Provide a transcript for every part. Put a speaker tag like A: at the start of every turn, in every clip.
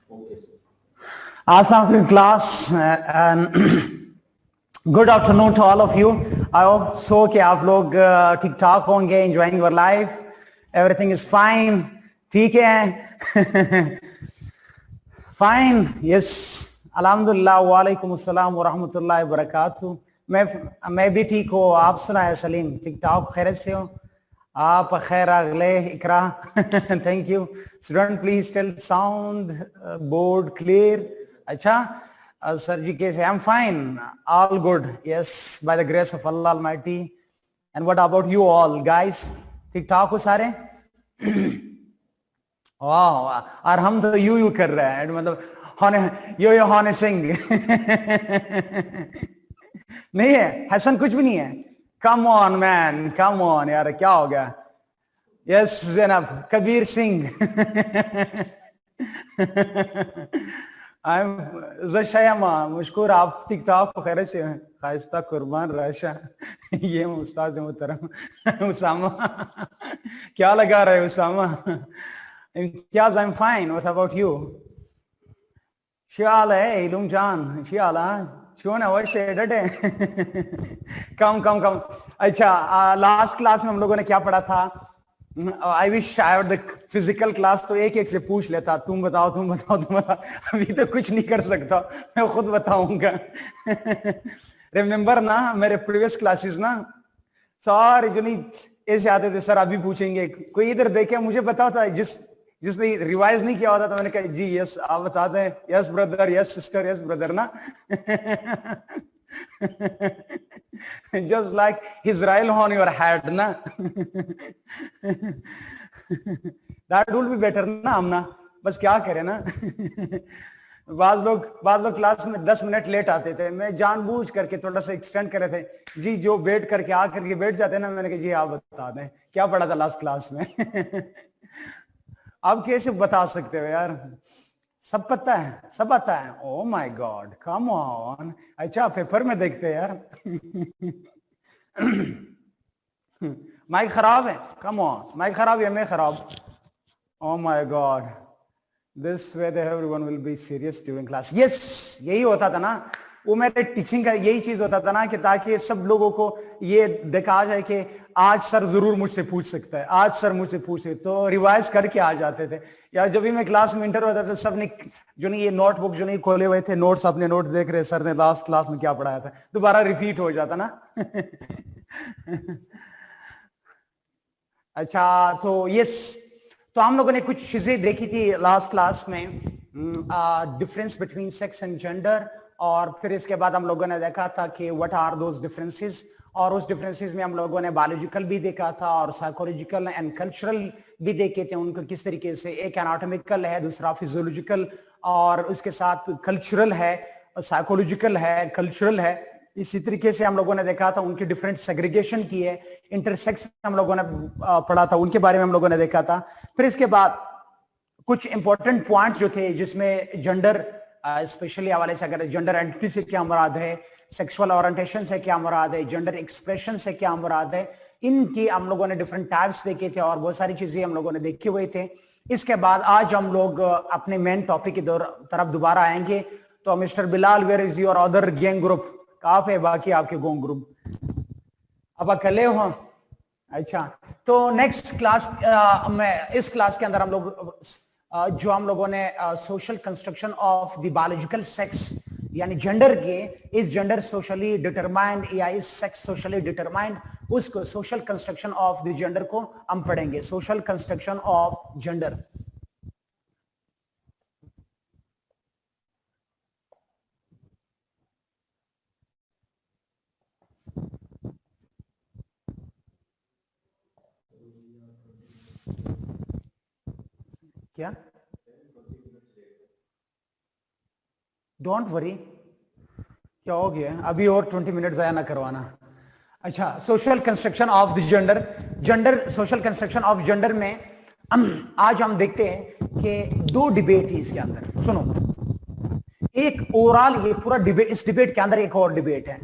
A: Assalamu alaikum class and good afternoon to all of you. I hope so कि आप लोग ठीक ठाक होंगे, enjoying your life, everything is fine, ठीक है? Fine, yes, alhamdulillah, वालेकुम अस्सलाम व रहमतुल्लाहि व बरकातहू। मैं भी ठीक हूँ, आप सुनाए सलीम, ठीक ठाक खैरियत से हो? आप खैर अगले Iqra thank you student please tell sound board clear अच्छा सर जी कैसे I am fine all good yes by the grace of Allah almighty and what about you all guys ठीक ठाक हो सारे वाह और हम तो यू कर रहे हैं मतलब होने यो होने सिंह नहीं है हसन कुछ भी नहीं है Come on, man. Come on, यार क्या हो गया? Yes, ज़ैनब कबीर सिंह. I'm ज़शयमा मुश्कुर आप ठीक ठाक हो खैर से हैं? खाइस्ता कुर्बान राशा ये उस्ताद मुहतरम उसामा क्या लगा रहे हो Usama? Imtiaz I'm fine. What about you? शियाल है इलुम जान शियाला क्यों ना वैसे डटे कम अच्छा लास्ट क्लास में हम लोगों ने क्या पढ़ा था I wish I had the physical class तो एक से पूछ लेता तुम बताओ अभी तो कुछ नहीं कर सकता मैं खुद बताऊंगा रिमेम्बर ना मेरे प्रीवियस क्लासेस ना सारे जो नहीं ऐसे आते थे सर अभी पूछेंगे कोई इधर देखे मुझे बताओ था जिसने रिवाइज नहीं किया होता तो मैंने कहा जी यस आप बता दें yes brother yes sister yes brother ना just like Israel on your head ना दैट विल बी बेटर ना हम ना बस क्या करें ना बाज लोग क्लास में 10 मिनट लेट आते थे मैं जानबूझ करके थोड़ा सा एक्सटेंड कर रहे थे जी जो बैठ करके आकर के बैठ जाते ना मैंने कहा जी आप बता दें क्या पढ़ा था लास्ट क्लास में आप कैसे बता सकते हो यार सब पता है ओ माय गॉड कम ऑन अच्छा पेपर में देखते हैं यार माइक खराब है कम ऑन माइक खराब है मैं खराब ओ my God this way everyone will be serious during class yes यही होता था ना वो मेरे टीचिंग का यही चीज होता था ना कि ताकि सब लोगों को ये दिखा जाए कि आज सर जरूर मुझसे पूछ सकता है आज सर मुझसे पूछे तो रिवाइज करके आ जाते थे यार जब भी मैं क्लास में इंटर होता था सब ने जो नहीं ये नोटबुक जो नहीं खोले हुए थे नोट्स अपने नोट देख रहे सर ने लास्ट क्लास में क्या पढ़ाया था दोबारा रिपीट हो जाता ना अच्छा तो यस तो हम लोगों ने कुछ चीजें देखी थी लास्ट क्लास में difference between sex and gender और फिर इसके बाद हम लोगों ने देखा था कि व्हाट आर दोज डिफरेंसेस और उस डिफरेंसेस में हम लोगों ने बायोलॉजिकल भी देखा था और साइकोलॉजिकल एंड कल्चरल भी देखे थे उनको किस तरीके से एक एनाटॉमिकल है दूसरा फिजियोलॉजिकल और उसके साथ कल्चरल है साइकोलॉजिकल है कल्चरल है इसी तरीके से हम लोगों ने देखा था उनकी डिफरेंट सेग्रीगेशन की है इंटरसेक्स हम लोगों ने पढ़ा था उनके बारे में हम लोगों ने देखा था फिर इसके बाद कुछ इंपॉर्टेंट पॉइंट्स जो थे जिसमें जेंडर स्पेशली हवाले से अगर जेंडर आइडेंटिटी से क्या मुराद है सेक्सुअल ओरिएंटेशन से क्या मुराद है जेंडर एक्सप्रेशन से क्या मुराद है इनकी हम लोगों ने डिफरेंट टाइप्स देखे थे और बहुत सारी चीजें हम लोगों ने देखे हुए थे इसके बाद आज हम लोग अपने मेन टॉपिक की तरफ दोबारा आएंगे तो mister Bilal where is your other gang group कहाँ पे बाकी आपके गैंग ग्रुप अब अकेले हो अच्छा तो नेक्स्ट क्लास में इस क्लास के अंदर हम लोग जो हम लोगों ने social construction of the biological sex यानी जेंडर के इस जेंडर सोशली डिटरमाइंड या इस सेक्स सोशली डिटरमाइंड उसको social construction of the gender को हम पढ़ेंगे सोशल कंस्ट्रक्शन ऑफ जेंडर क्या डोंट वरी क्या हो गया अभी और 20 मिनट जाया ना करवाना अच्छा social construction of the gender social construction of gender में आज हम देखते हैं कि दो डिबेट है इसके अंदर सुनो एक ओवरऑल ये पूरा डिबेट इस डिबेट के अंदर एक और डिबेट है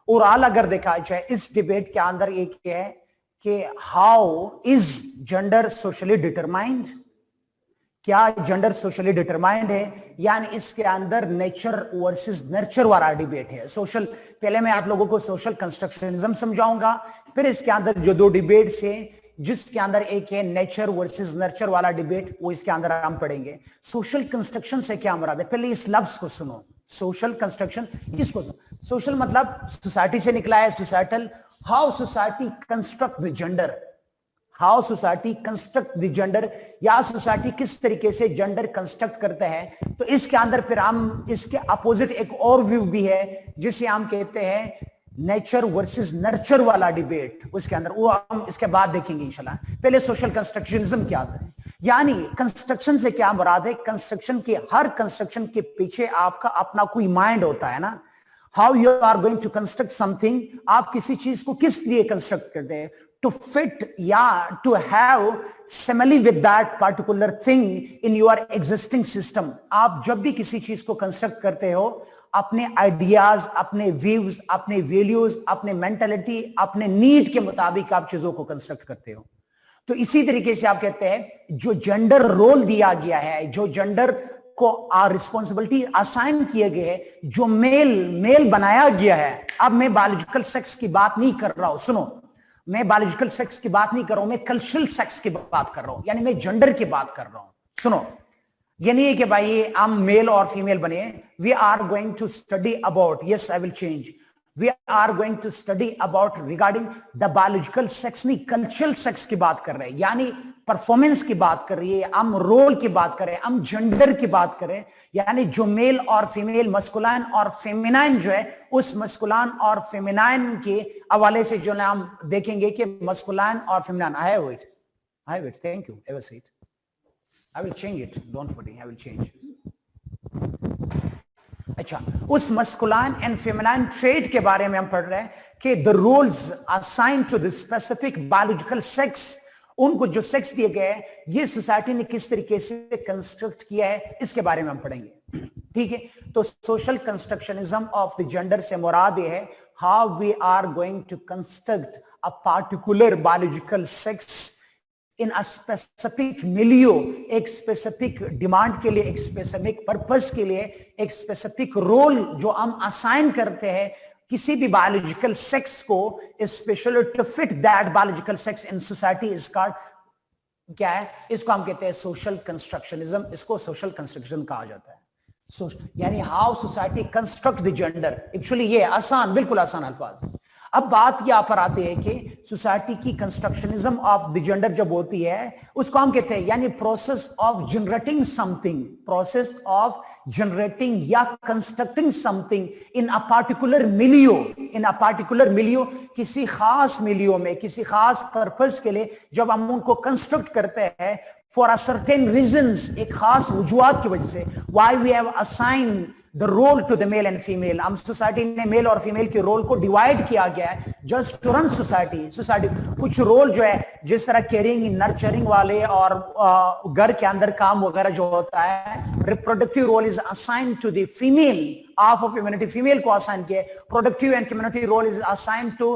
A: ओवरऑल अगर देखा जाए इस डिबेट के अंदर एक है कि how is gender socially determined क्या जेंडर सोशली डिटरमाइंड है, यानी इसके अंदर नेचर वर्सेस नर्चर वाला डिबेट है। सोशल, पहले मैं आप लोगों को सोशल कंस्ट्रक्शनिज्म समझाऊंगा, फिर इसके अंदर जो दो डिबेट्स है, जिसके अंदर एक है नेचर वर्सेस नर्चर वाला डिबेट, वो इसके अंदर हम पढ़ेंगे। सोशल कंस्ट्रक्शन से क्या मुराद है, पहले इस लफ्ज को सुनो। सोशल कंस्ट्रक्शन, इसको सुनो। सोशल मतलब सोसाइटी से निकला है, societal, how society construct the gender, how society construct the gender, या सोसाइटी किस तरीके से जेंडर कंस्ट्रक्ट करते हैं। तो इसके अंदर फिर हम इसके अपोजिट एक और व्यू भी है, जिसे हम कहते हैं नेचर वर्सेस नर्चर वाला डिबेट, उसके अंदर वो हम इसके बाद देखेंगे इंशाल्लाह। पहले सोशल कंस्ट्रक्शनिज्म क्या है, यानी कंस्ट्रक्शन से क्या मुराद है, कंस्ट्रक्शन के, हर कंस्ट्रक्शन के पीछे आपका अपना कोई माइंड होता है ना। How you are going to construct something, आप किसी चीज को किस लिए कंस्ट्रक्ट करते हैं, टू फिट या to have simile with that particular thing in your existing system. आप जब भी किसी चीज को कंस्ट्रक्ट करते हो, अपने आइडियाज, अपने व्यूज, अपने वैल्यूज, अपने मेंटालिटी, अपने नीड के मुताबिक आप चीजों को कंस्ट्रक्ट करते हो। तो इसी तरीके से आप कहते हैं जो जेंडर रोल दिया गया है, जो जेंडर को रिस्पॉन्सिबिलिटी असाइन किए गए हैं, जो मेल बनाया गया है। अब मैं बायोलॉजिकल सेक्स की बात नहीं कर रहा हूं, सुनो, मैं बायोलॉजिकल सेक्स की बात नहीं कर रहा हूं, मैं कल्चरल सेक्स की बात कर रहा हूं, यानी मैं जेंडर की बात कर रहा हूं। सुनो, ये नहीं है कि भाई हम मेल और फीमेल बने, we are going to study about, yes I will change, we are going to study about regarding the biological sex, नहीं कल्चरल सेक्स की बात कर रहे हैं, यानी परफॉर्मेंस की बात कर रही है, हम रोल की बात करें, हम जेंडर की बात करें, यानी जो मेल और फीमेल, मस्कुलाइन और फेमिनाइन जो है, उस मस्कुलाइन और फेमिनाइन के हवाले से जो हम देखेंगे कि मस्कुलाइन और feminine, I have it, thank you, have a seat, I will change it, don't worry, I will change. अच्छा, उस मस्कुलाइन एंड फेमिनाइन ट्रेट के बारे में हम पढ़ रहे हैं कि the roles assigned to the specific biological sex, उनको जो सेक्स दिए गए हैं, ये सोसाइटी ने किस तरीके से कंस्ट्रक्ट किया है, इसके बारे में हम पढ़ेंगे। ठीक है, तो social constructionism of the gender से मुराद ये है how we are going to construct a particular biological sex in a specific milieu, एक स्पेसिफिक डिमांड के लिए, एक स्पेसिफिक पर्पस के लिए, एक स्पेसिफिक रोल जो हम असाइन करते हैं किसी भी बायोलॉजिकल सेक्स को, specially to fit that biological sex in society is called, क्या है, इसको हम कहते हैं सोशल कंस्ट्रक्शनिज्म, इसको सोशल कंस्ट्रक्शन कहा जाता है। यानी how society construct the gender, actually ये आसान, बिल्कुल आसान अल्फाज। अब बात यहां पर आती है कि सोसाइटी की कंस्ट्रक्शनिज्म ऑफ द जेंडर जब होती है, उसको हम कहते हैं यानी process of generating something, process of generating या constructing something in a particular milieu, in a particular मिलियो, किसी खास मिलियो में, किसी खास पर्पस के लिए जब हम उनको कंस्ट्रक्ट करते हैं फॉर अ सर्टेन रीजंस, एक खास वजूहात की वजह से, why we have assign the role to the male and female, हम सोसाइटी ने मेल और फीमेल के रोल को डिवाइड किया गया है जस्ट टू रन सोसाइटी। कुछ रोल जो है, जिस तरह केयरिंग, नर्चरिंग वाले और घर के अंदर काम वगैरह जो होता है, reproductive role is assign to the female of humanity, female को असाइन किया। Productive and community role is assign to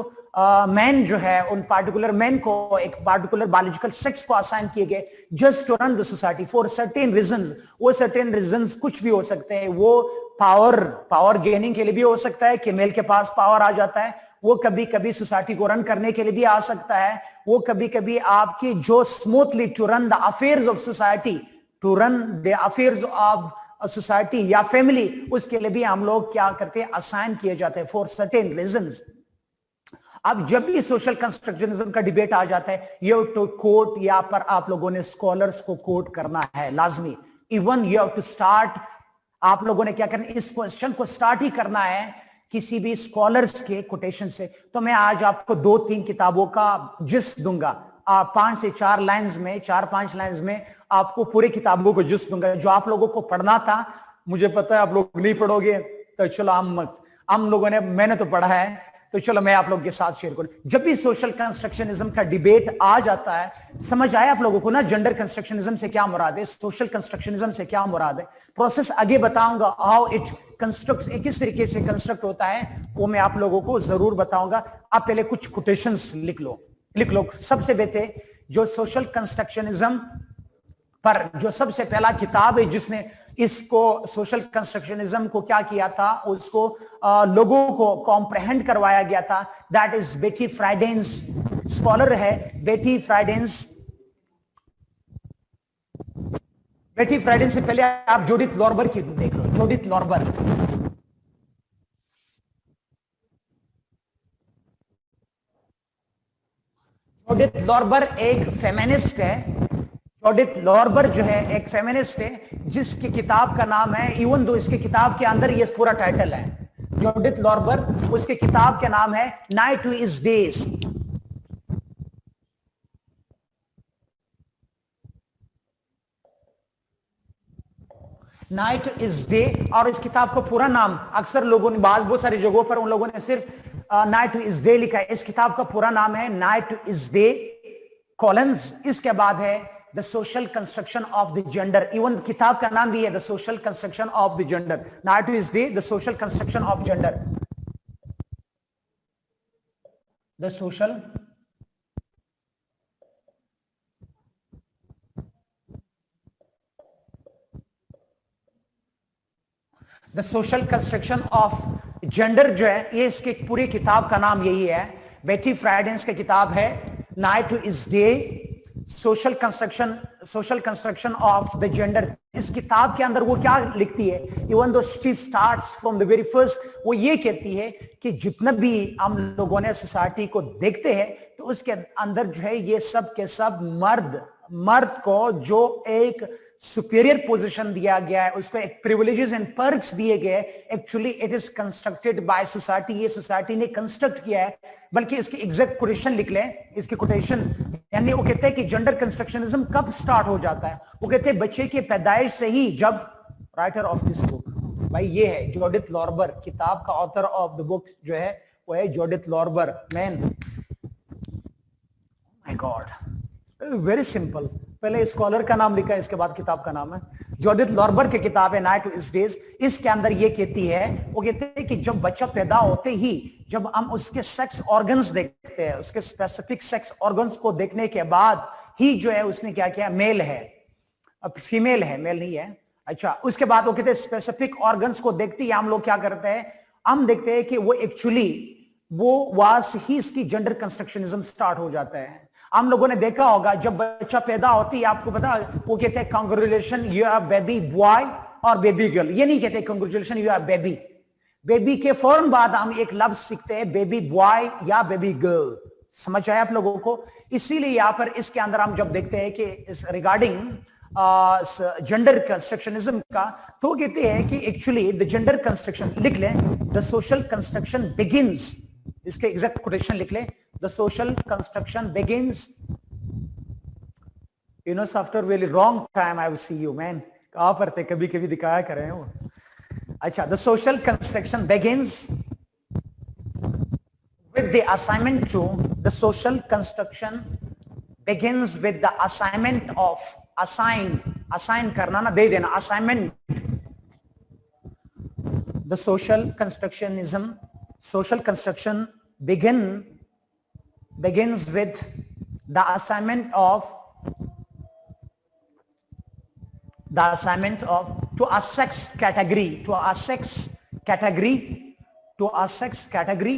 A: man, जो है उन पार्टिकुलर मैन को एक पार्टिकुलर बायोलॉजिकल सेक्स को असाइन किए गए just to run the society for certain reasons. वो सर्टेन रीजंस कुछ भी हो सकते हैं, वो पावर गेनिंग के लिए भी हो सकता है कि मेल के पास पावर आ जाता है, वो कभी कभी सोसाइटी को रन करने के लिए भी आ सकता है, वो कभी कभी आपकी जो smoothly to run the affairs of society, to run the affairs of society या फैमिली, उसके लिए भी हम लोग क्या करते हैं, असाइन किए जाते हैं फॉर सर्टेन रीजंस। अब जब भी सोशल कंस्ट्रक्शनिज्म का डिबेट आ जाता है, ये टू कोट, यहाँ पर आप लोगों ने स्कॉलर्स को कोट करना है लाजमी, even you have to start, आप लोगों ने क्या करना, इस क्वेश्चन को स्टार्ट ही करना है किसी भी स्कॉलर्स के कोटेशन से। तो मैं आज आपको 2-3 किताबों का जिस्ट दूंगा, 5 से 4 लाइंस में, 4-5 लाइंस में आपको पूरी किताबों को जिस्ट दूंगा, जो आप लोगों को पढ़ना था। मुझे पता है आप लोग नहीं पढ़ोगे, तो चलो हम लोगों ने, मैंने तो पढ़ा है, तो चलो मैं आप लोगों के साथ शेयर करूं। जब भी सोशल कंस्ट्रक्शनिज्म का डिबेट आ जाता है, समझ आया आप लोगों को ना, जेंडर कंस्ट्रक्शनिज्म से क्या मुराद है, सोशल कंस्ट्रक्शनिज्म से क्या मुराद है, प्रोसेस आगे बताऊंगा, हाउ इट कंस्ट्रक्ट, किस तरीके से कंस्ट्रक्ट होता है, वो मैं आप लोगों को जरूर बताऊंगा। आप पहले कुछ कोटेशंस लिख लो। सबसे बेहतर जो सोशल कंस्ट्रक्शनिज्म पर जो सबसे पहला किताब है जिसने इसको सोशल कंस्ट्रक्शनिज्म को क्या किया था, उसको लोगों को कॉम्प्रहेंड करवाया गया था, दैट इज बेटी फ्राइडेंस। स्कॉलर है बेटी फ्राइडेंस। बेटी फ्राइडेंस से पहले आप जूडिथ लॉर्बर की देख लो। जूडिथ लॉर्बर, जूडिथ लॉर्बर एक फेमिनिस्ट है। जूडिथ लॉर्बर जो है एक फेमिनिस्ट है, जिसकी किताब का नाम है, इवन दो इसके किताब के अंदर ये पूरा टाइटल है जूडिथ लॉर्बर, उसके किताब का नाम है night two is days. Night is day, और इस किताब का पूरा नाम अक्सर लोगों ने बहुत सारी जगहों पर उन लोगों ने सिर्फ नाइट इज डे लिखा है। इस किताब का पूरा नाम है नाइट इज डे कॉलन्स, इसके बाद है the social construction of the gender. Even किताब का नाम भी है the social construction of the gender. Night is day the social construction of gender, the social the social construction of gender जो है, ये इसके पूरी किताब का नाम यही है। बेटी फ्राइडेंस की किताब है night is day social construction of the gender. इस किताब के अंदर वो क्या लिखती है, इवन दो she starts from the very first, वो ये कहती है कि जितना भी हम लोगों ने सोसाइटी को देखते हैं तो उसके अंदर जो है ये सब के सब मर्द को जो एक सुपीरियर पोजीशन दिया गया है, उसको एक प्रिविलेजेस एंड पर्क्स दिए गए, actually it is constructed by society. ये सोसाइटी ने कंस्ट्रक्ट किया है। बल्कि इसकी एग्जैक्ट कोटेशन लिख लें, इसकी कोटेशन, यानी वो कहते हैं कि जेंडर कंस्ट्रक्शनिज्म कब स्टार्ट हो जाता है। वो कहते हैं बच्चे की पैदाइश से ही, जब राइटर ऑफ दिस बुक भाई ये है जूडिथ लॉर्बर, किताब का ऑथर ऑफ द बुक जो है वो है Judith Lorber. Man my god, very simple. पहले स्कॉलर का नाम लिखा है, इसके बाद किताब का नाम है। जूडिथ लॉर्बर की किताब है नाइट इज डेज। इसके अंदर ये कहती है, वो कहते हैं कि जब बच्चा पैदा होते ही जब हम उसके सेक्स ऑर्गन्स देखते हैं, उसके स्पेसिफिक सेक्स ऑर्गन्स को देखने के बाद ही जो है उसने क्या किया, मेल है, अब फीमेल है, मेल नहीं है। अच्छा, उसके बाद वो कहते हैं स्पेसिफिक ऑर्गन्स को देखते ही हम लोग क्या करते हैं, हम देखते हैं कि वो एक्चुअली वो वास ही इसकी जेंडर कंस्ट्रक्शनिज्म स्टार्ट हो जाता है। हम लोगों ने देखा होगा जब बच्चा पैदा होती है, आपको पता, वो कहते हैं congratulation you are baby boy और बेबी गर्ल। ये नहीं कहते congratulation you are baby. Baby के फौरन बाद हम एक लफ्ज सीखते हैं बेबी बॉय या बेबी गर्ल। समझ आया आप लोगों को? इसीलिए यहां पर इसके अंदर हम जब देखते हैं कि इस रिगार्डिंग जेंडर कंस्ट्रक्शनिज्म का, तो कहते हैं कि एक्चुअली द जेंडर कंस्ट्रक्शन, लिख लें द सोशल कंस्ट्रक्शन बिगिंस, इसके एग्जैक्ट कोटेशन लिख लें, the social construction begins, you know, after really long time I will see you man, कहां पर थे, कभी कभी दिखाया कर रहे हो। अच्छा, the social construction begins with the assignment to, the social construction begins with the assignment of, assign करना ना, दे देना, assignment। the social construction begins with the assignment of to a sex category, to a sex category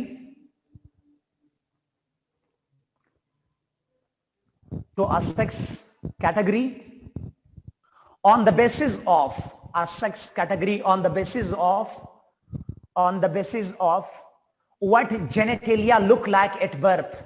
A: on the basis of a sex category on the basis of what genitalia look like at birth,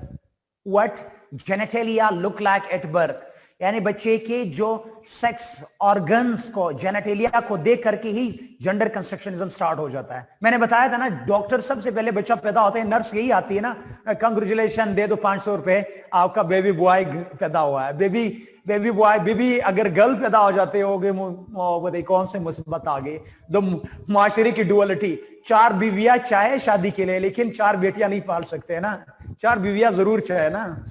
A: what genitalia look like at birth, यानी बच्चे के जो sex organs को, genitalia को देख करके ही gender constructionism start हो जाता है। मैंने बताया था ना, डॉक्टर सबसे पहले बच्चा पैदा होता है, नर्स यही आती है ना, कांग्रेचुलेशन दे दो 500 रुपए, आपका बेबी बॉय पैदा हुआ है। बेबी बॉय, बेबी अगर गर्ल पैदा हो जाते होगे, बताइए कौन से मुसीबत आ गई। दो माशरे की डुअलिटी, 4 बीवियां चाहे शादी के लिए, लेकिन 4 बेटियां नहीं पाल सकते है ना, 4 बीवियां जरूर चाहे ना।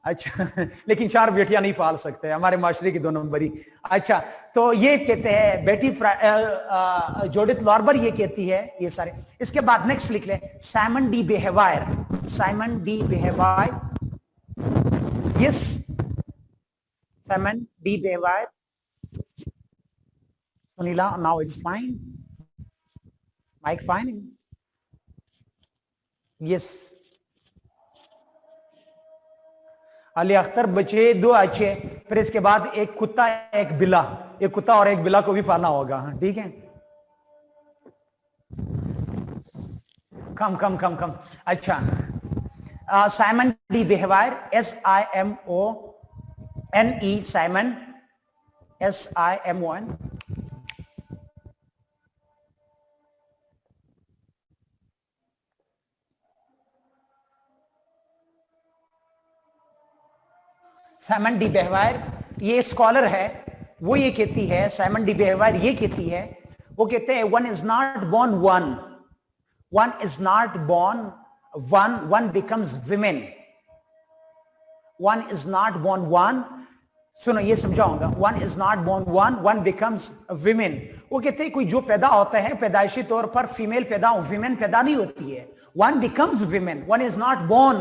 A: अच्छा, लेकिन 4 बेटियां नहीं पाल सकते, हमारे माशरे की 2 नंबरी। अच्छा, तो ये कहते हैं बेटी जूडिथ लॉर्बर ये कहती है ये सारे। इसके बाद नेक्स्ट लिख ले, Simone de Beauvoir, yes, Simone de Beauvoir Sunila, now it's fine. Mic fine? Yes. Ali Akhtar बचे दो अच्छे, फिर इसके बाद एक कुत्ता एक बिल्ला, एक कुत्ता और एक बिल्ला को भी पालना होगा, ठीक है? कम अच्छा। Simone de Beauvoir, SIMONE, Simone, SIMON। Simone de Beauvoir ये स्कॉलर है, वो ये कहती है, साइमन डी बेहवायर ये कहती है, वो कहते हैं one is not born one is not born one becomes women, one is not born one, सुनो ये समझाऊंगा, one is not born one becomes women। वो कहते हैं कोई जो पैदा होता है पैदाइशी तौर पर फीमेल पैदा, विमेन पैदा नहीं होती है, one becomes women, one is not born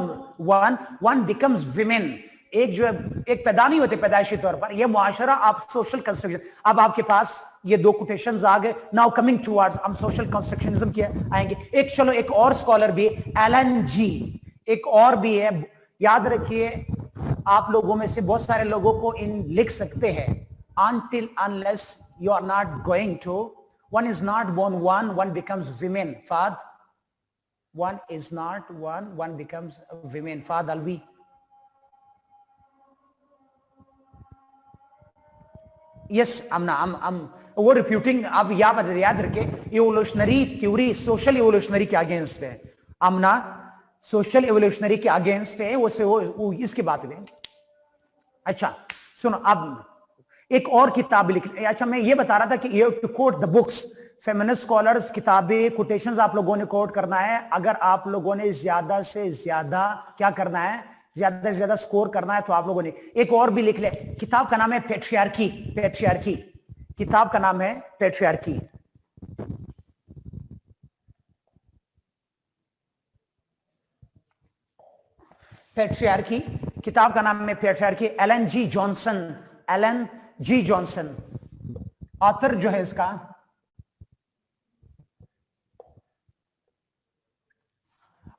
A: one becomes women। एक पैदा नहीं होते पैदाइशी तौर पर, ये मुआशरा आप सोशल कंस्ट्रक्शन। अब आपके पास ये दो कोटेशंस आ गए, नाउ कमिंग टुवर्ड्स हम सोशल कंस्ट्रक्शनिज्म के आएंगे। चलो एक और स्कॉलर भी, एलन जी, एक और भी है, याद रखिए आप लोगों में से बहुत सारे लोगों को इन लिख सकते हैं, until unless you are not going to, one is not born one becomes women, Fad, one is not one becomes women, Fad Alvi। Yes वो रिप्यूटिंग, अब याद रखे इवोल्यूशनरी थ्योरी सोशल इवोल्यूशनरी के अगेंस्ट है, आमना सोशल इवोल्यूशनरी के against है, वो इसकी बात है। अच्छा सुनो, अब एक और किताब लिख, अच्छा मैं ये बता रहा था कि you have to quote the books, feminist scholars किताबें, कोटेशंस आप लोगों ने कोट करना है। अगर आप लोगों ने ज्यादा से ज्यादा क्या करना है, ज्यादा से ज्यादा स्कोर करना है, तो आप लोगों ने एक और भी लिख ले, किताब का नाम है पैट्रियार्की, किताब का नाम है पैट्रियार्की। किताब का नाम है पैट्रियार्की, एलन जी जॉनसन ऑथर जो है इसका,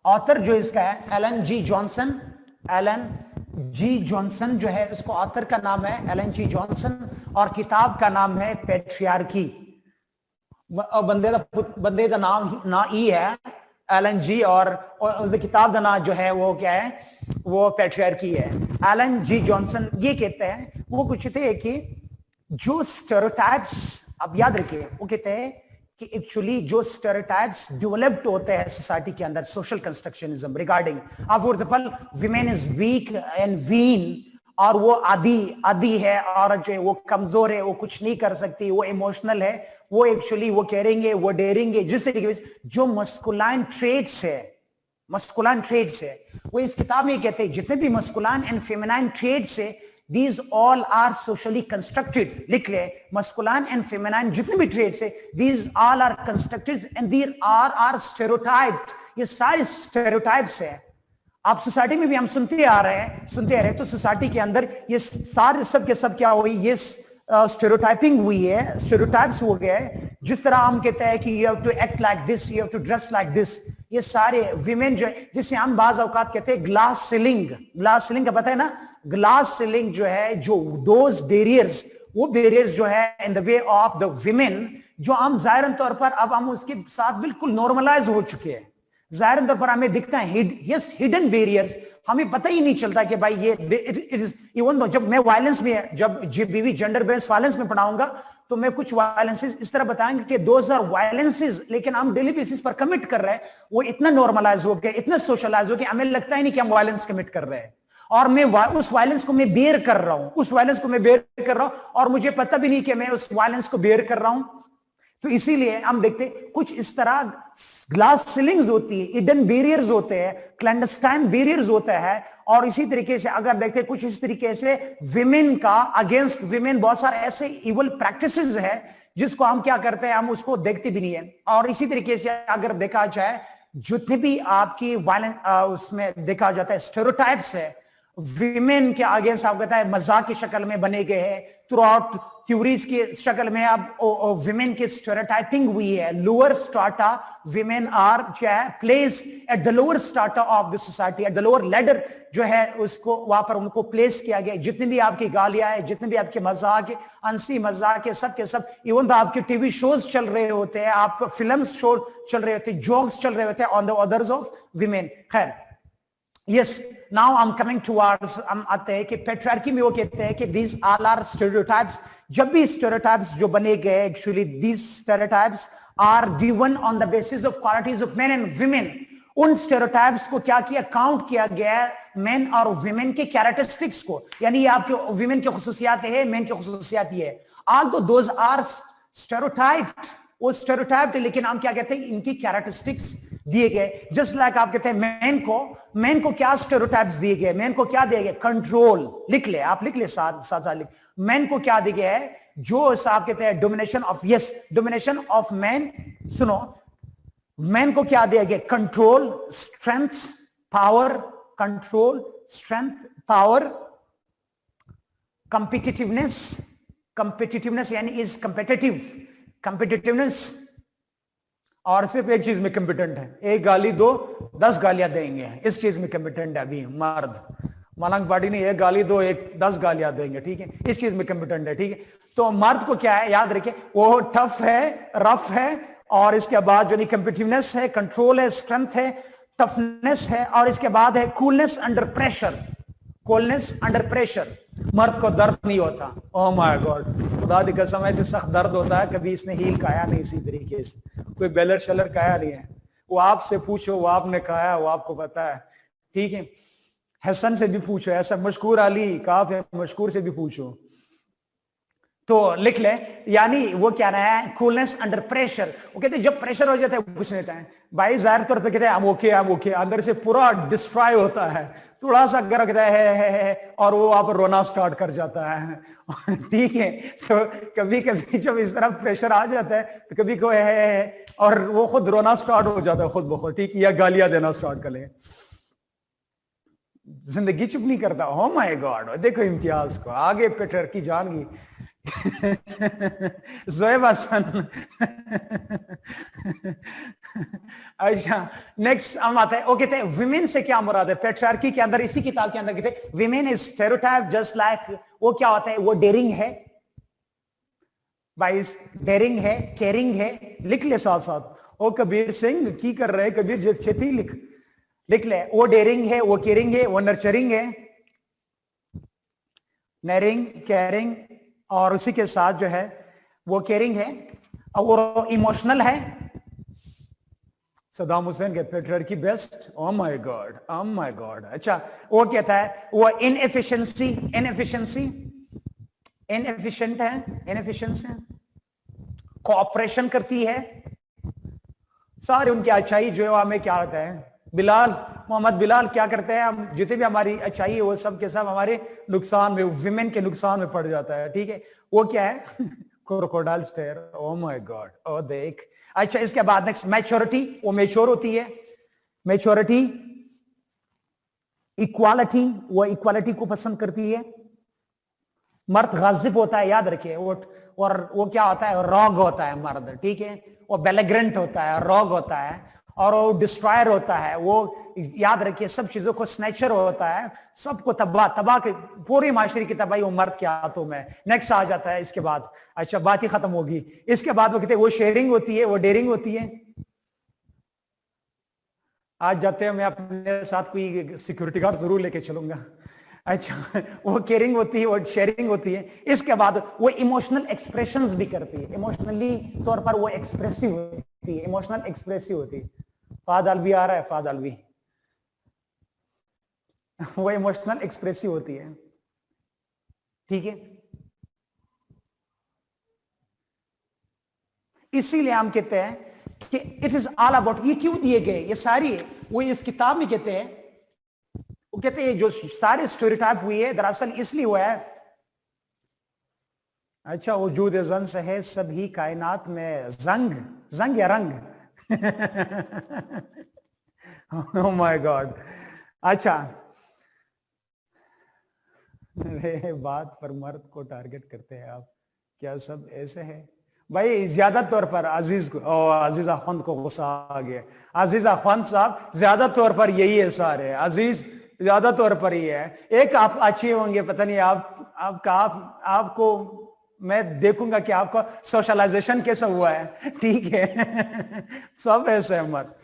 A: ऑथर जो इसका है एलन जी जॉनसन जो है, इसको ऑथर का नाम है एलन जी जॉनसन और किताब का नाम है पैट्रियार्की। बंदे का नाम ना ई है एलन जी, और उसकी किताब का नाम जो है वो क्या है, वो पैट्रियार्की है। एलन जी जॉनसन ये कहते हैं, वो कुछ थे कि जो स्टेरियोटाइप्स, अब याद रखिए, वो कहते हैं कि एक्चुअली जो स्टेरियोटाइप्स डेवलप्ड होते हैं सोसाइटी के अंदर, social constructionism regarding, for example women is weak and wean, और वो आदि है, और जो वो कमजोर है, वो कुछ नहीं कर सकती, वो इमोशनल है, वो एक्चुअली वो करेंगे, वो डेरेंगे, जिस तरीके से जो मस्कुलाइन ट्रेट्स है, वो इस किताब में कहते हैं जितने भी मस्कुलाइन एंड फेमिनाइन ट्रेट्स है, these all are socially constructed। लिख ले, masculine and feminine जितने भी traits है, these all are constructed and these are stereotyped। ये सारे stereotypes है। आप सोसाइटी में भी हम सुनते आ रहे हैं, तो सोसाइटी के अंदर ये सारे सब के सब क्या हुई, ये स्टेरियोटाइपिंग हुई है, स्टेरियोटाइप्स हो गए हैं। जिस तरह हम कहते हैं कि you have to act like this, you have to dress like this, ये सारे विमेन जो है, जिसे हम बाज औकात कहते हैं ग्लास सीलिंग का पता है ना, ग्लास सीलिंग जो है, जो दोज बैरियर्स, वो बैरियर्स जो है in the way of the women, जो हम जाहिर तौर पर अब हम उसके साथ बिल्कुल नॉर्मलाइज हो चुके हैं। जाहिर तौर पर हमें दिखता है हिडन बैरियर्स, हमें पता ही नहीं चलता कि भाई ये इट इज इवन दो। जब मैं वायलेंस में, जब जीबीवी जेंडर बेस्ड वायलेंस में पढ़ाऊंगा, तो मैं कुछ वायलेंसेस इस तरह बताएंगे कि दोज आर वायलेंसेस, लेकिन हम डेली बेसिस पर कमिट कर रहे हैं, वो इतना नॉर्मलाइज हो गया, इतना सोशलाइज हो गया, हमें लगता ही नहीं कि हम वायलेंस कमिट कर रहे हैं, और मैं उस वायलेंस को मैं बेयर कर रहा हूं, और मुझे पता भी नहीं कि मैं उस वायलेंस को बेयर कर रहा हूं। तो इसीलिए हम देखते कुछ इस तरह ग्लास सीलिंग्स होती है, हिडन बैरियर्स होते हैं, क्लैंडस्टाइन बैरियर्स होता है, और इसी तरीके से अगर देखते कुछ इस तरीके से विमेन का अगेंस्ट विमेन बहुत सारे ऐसे इवल प्रैक्टिसेस है जिसको हम क्या करते हैं, हम उसको देखते भी नहीं है। और इसी तरीके से अगर देखा जाए, जितने भी आपकी वायलेंस उसमें देखा जाता है स्टेरियोटाइप्स है विमेन के अगेंस्ट, आप कहता है मजाक की शक्ल में बने गए हैं थ्रू आउट थ्योरीज की शक्ल में अब विमेन की स्टेरियोटाइपिंग हुई है। लोअर स्ट्राटा विमेन आर जो है place at the lower strata of the society, at the lower ladder जो है उसको वहां पर उनको प्लेस किया गया। जितनी भी आपकी गालियां है, जितने भी आपके मजाक है, हंसी मजाक है, सब के सब, इवन तो आपके टीवी शोज चल रहे होते हैं, आप फिल्म शो चल रहे होते हैं, जोक्स चल रहे होते हैं on the others of women. खैर, Yes, now I'm coming towards हम आते हैं कि पेट्रियार्की में वो कहते हैं कि these all are stereotypes। जब भी stereotypes जो बने गए, actually these stereotypes are given on the basis of qualities of men and women। उन stereotypes को क्या किया, काउंट किया गया men और women के characteristics को, यानी ये आपके women के खुसूसियात है, men के खुसूसियात ये है। Although those are stereotyped, वो स्टेरियोटाइप, लेकिन हम क्या कहते हैं, इनकी कैरेक्टरिस्टिक्स दिए गए। जस्ट लाइक आप कहते हैं मैन को क्या स्टेरियोटाइप्स दिए गए, मैन को क्या दिए गए, कंट्रोल। लिख ले, आप लिख ले, साथ लिख। मैन को क्या दिया गया है, जो आप कहते हैं domination of, yes, domination of man. सुनो, मैन को क्या दिया गया, control, strength, power, control, strength, power, competitiveness यानी इज कंपिटिटिवनेस, और सिर्फ एक चीज में कंपिटेंट है, एक गाली दो 10 गालियां देंगे, इस चीज में कंपिटेंट है अभी मर्द। मलंग पार्टी ने एक गाली दो, एक 10 गालियां देंगे, ठीक है, इस चीज में कंपिटेंट है, ठीक है। तो मर्द को क्या है, याद रखिए, वो टफ है, रफ है, और इसके बाद जो नहीं कंपिटिटिवनेस है, कंट्रोल है, स्ट्रेंथ है, टफनेस है, और इसके बाद है coolness under pressure. Coolness under pressure, मर्द को दर्द नहीं होता। ओह माय गॉड, खुदा की कसम, ऐसे सख्त दर्द होता है, कभी इसने हील खाया नहीं इसी तरीके से, कोई बेलर शलर खाया नहीं है। वो आपसे पूछो, वो आपने खाया, वो आपको पता है, ठीक है। हसन से भी पूछो, ऐसा मशकूर अली काफ है, मशकूर से भी पूछो, तो लिख ले। यानी वो क्या रहा है, कूलनेस अंडर प्रेशर। वो कहते हैं जब प्रेशर हो जाता है कुछ नहीं होता है भाई, जाहिर तौर पे कहते हैं हम ओके, अंदर से पूरा डिस्ट्रॉय होता है, थोड़ा सा गरकता है और वो आप रोना स्टार्ट कर जाता है, ठीक है। तो कभी कभी जब इस तरह प्रेशर आ जाता है तो कभी कोई है और वो खुद रोना स्टार्ट हो जाता है खुद ब खुद, ठीक, या गालियां देना स्टार्ट कर ले, जिंदगी चुप नहीं करता। ओ माय गॉड, देखो इम्तियाज को आगे पेटर की जानगी जोएब हसन। अच्छा, नेक्स्ट हम आते हैं, वो कहते हैं विमेन से क्या मुराद है पेट्रियार्की के अंदर, इसी किताब के अंदर कहते हैं women is stereotype just like, वो क्या होता है, वो डेयरिंग है भाई, डेयरिंग है, केयरिंग है, लिख ले साथ साथ। ओ कबीर सिंह की कर रहे, कबीर छेती लिख ले, वो डेयरिंग है, वो केयरिंग है, वो नर्चरिंग है, नरिंग, केयरिंग, और उसी के साथ जो है वो केयरिंग है, और वो इमोशनल है। सदाम हुसैन के patriarchy best, O my God. अच्छा, वो कहता है वो इनएफिशिएंट है, कोऑपरेशन करती है, सारे उनकी अच्छाई जो है हमें क्या होता है, मोहम्मद बिलाल क्या करते हैं, हम जितने भी हमारी अच्छाई है वो सब के सब हमारे नुकसान में, विमेन के नुकसान में पड़ जाता है, ठीक है। वो क्या है, crocodile stare, oh my god, oh देख। अच्छा, इसके बाद नेक्स्ट मैच्योरिटी, वो मैच्योर होती है, मैच्योरिटी, इक्वालिटी, वो इक्वालिटी को पसंद करती है। मर्द गाजिब होता है, याद रखिए, और वो क्या होता है, रॉग होता है मर्द, ठीक है, वो बेलेग्रेंट होता है, रॉग होता है, और वो डिस्ट्रॉयर होता है, वो याद रखिए सब चीजों को स्नैचर होता है, सबको तबाह पूरी माशरे की तबाही वो मर्द के हाथों में। नेक्स्ट आ जाता है इसके बाद, अच्छा बात ही खत्म होगी। इसके बाद वो कहते हैं वो शेयरिंग होती है, वो डेयरिंग होती है। आज जाते हैं, मैं अपने साथ कोई सिक्योरिटी गार्ड जरूर लेके चलूंगा। अच्छा, वो केयरिंग होती है, वो शेयरिंग होती है। इसके बाद वो इमोशनल एक्सप्रेशंस भी करती है, इमोशनली तौर पर वो एक्सप्रेसिव होती है, इमोशनल एक्सप्रेसिव होती है। फाद अलवी आ रहा है, फाद अलवी, वो इमोशनल एक्सप्रेसिव होती है, ठीक है। इसीलिए हम कहते हैं कि इट इज ऑल अबाउट, ये क्यों दिए गए ये सारी, वो इस किताब में कहते हैं, वो कहते हैं जो सारे स्टेरियोटाइप हुई है दरअसल इसलिए हुआ है। अच्छा, वजूद जन से है सभी कायनात में जंग या रंग। ओह माय गॉड। अच्छा, बात पर मर्द को टारगेट करते हैं आप, क्या सब ऐसे है भाई? ज्यादा तौर पर अजीज अखवंद को गुस्सा आ गया। अजीज अखवंद साहब, ज्यादा तौर पर यही है सारे अजीज, ज्यादा तौर पर ही है। एक आप अच्छे होंगे, पता नहीं आपको मैं देखूंगा कि आपका सोशलाइजेशन कैसा हुआ है, ठीक है। सब ऐसे मत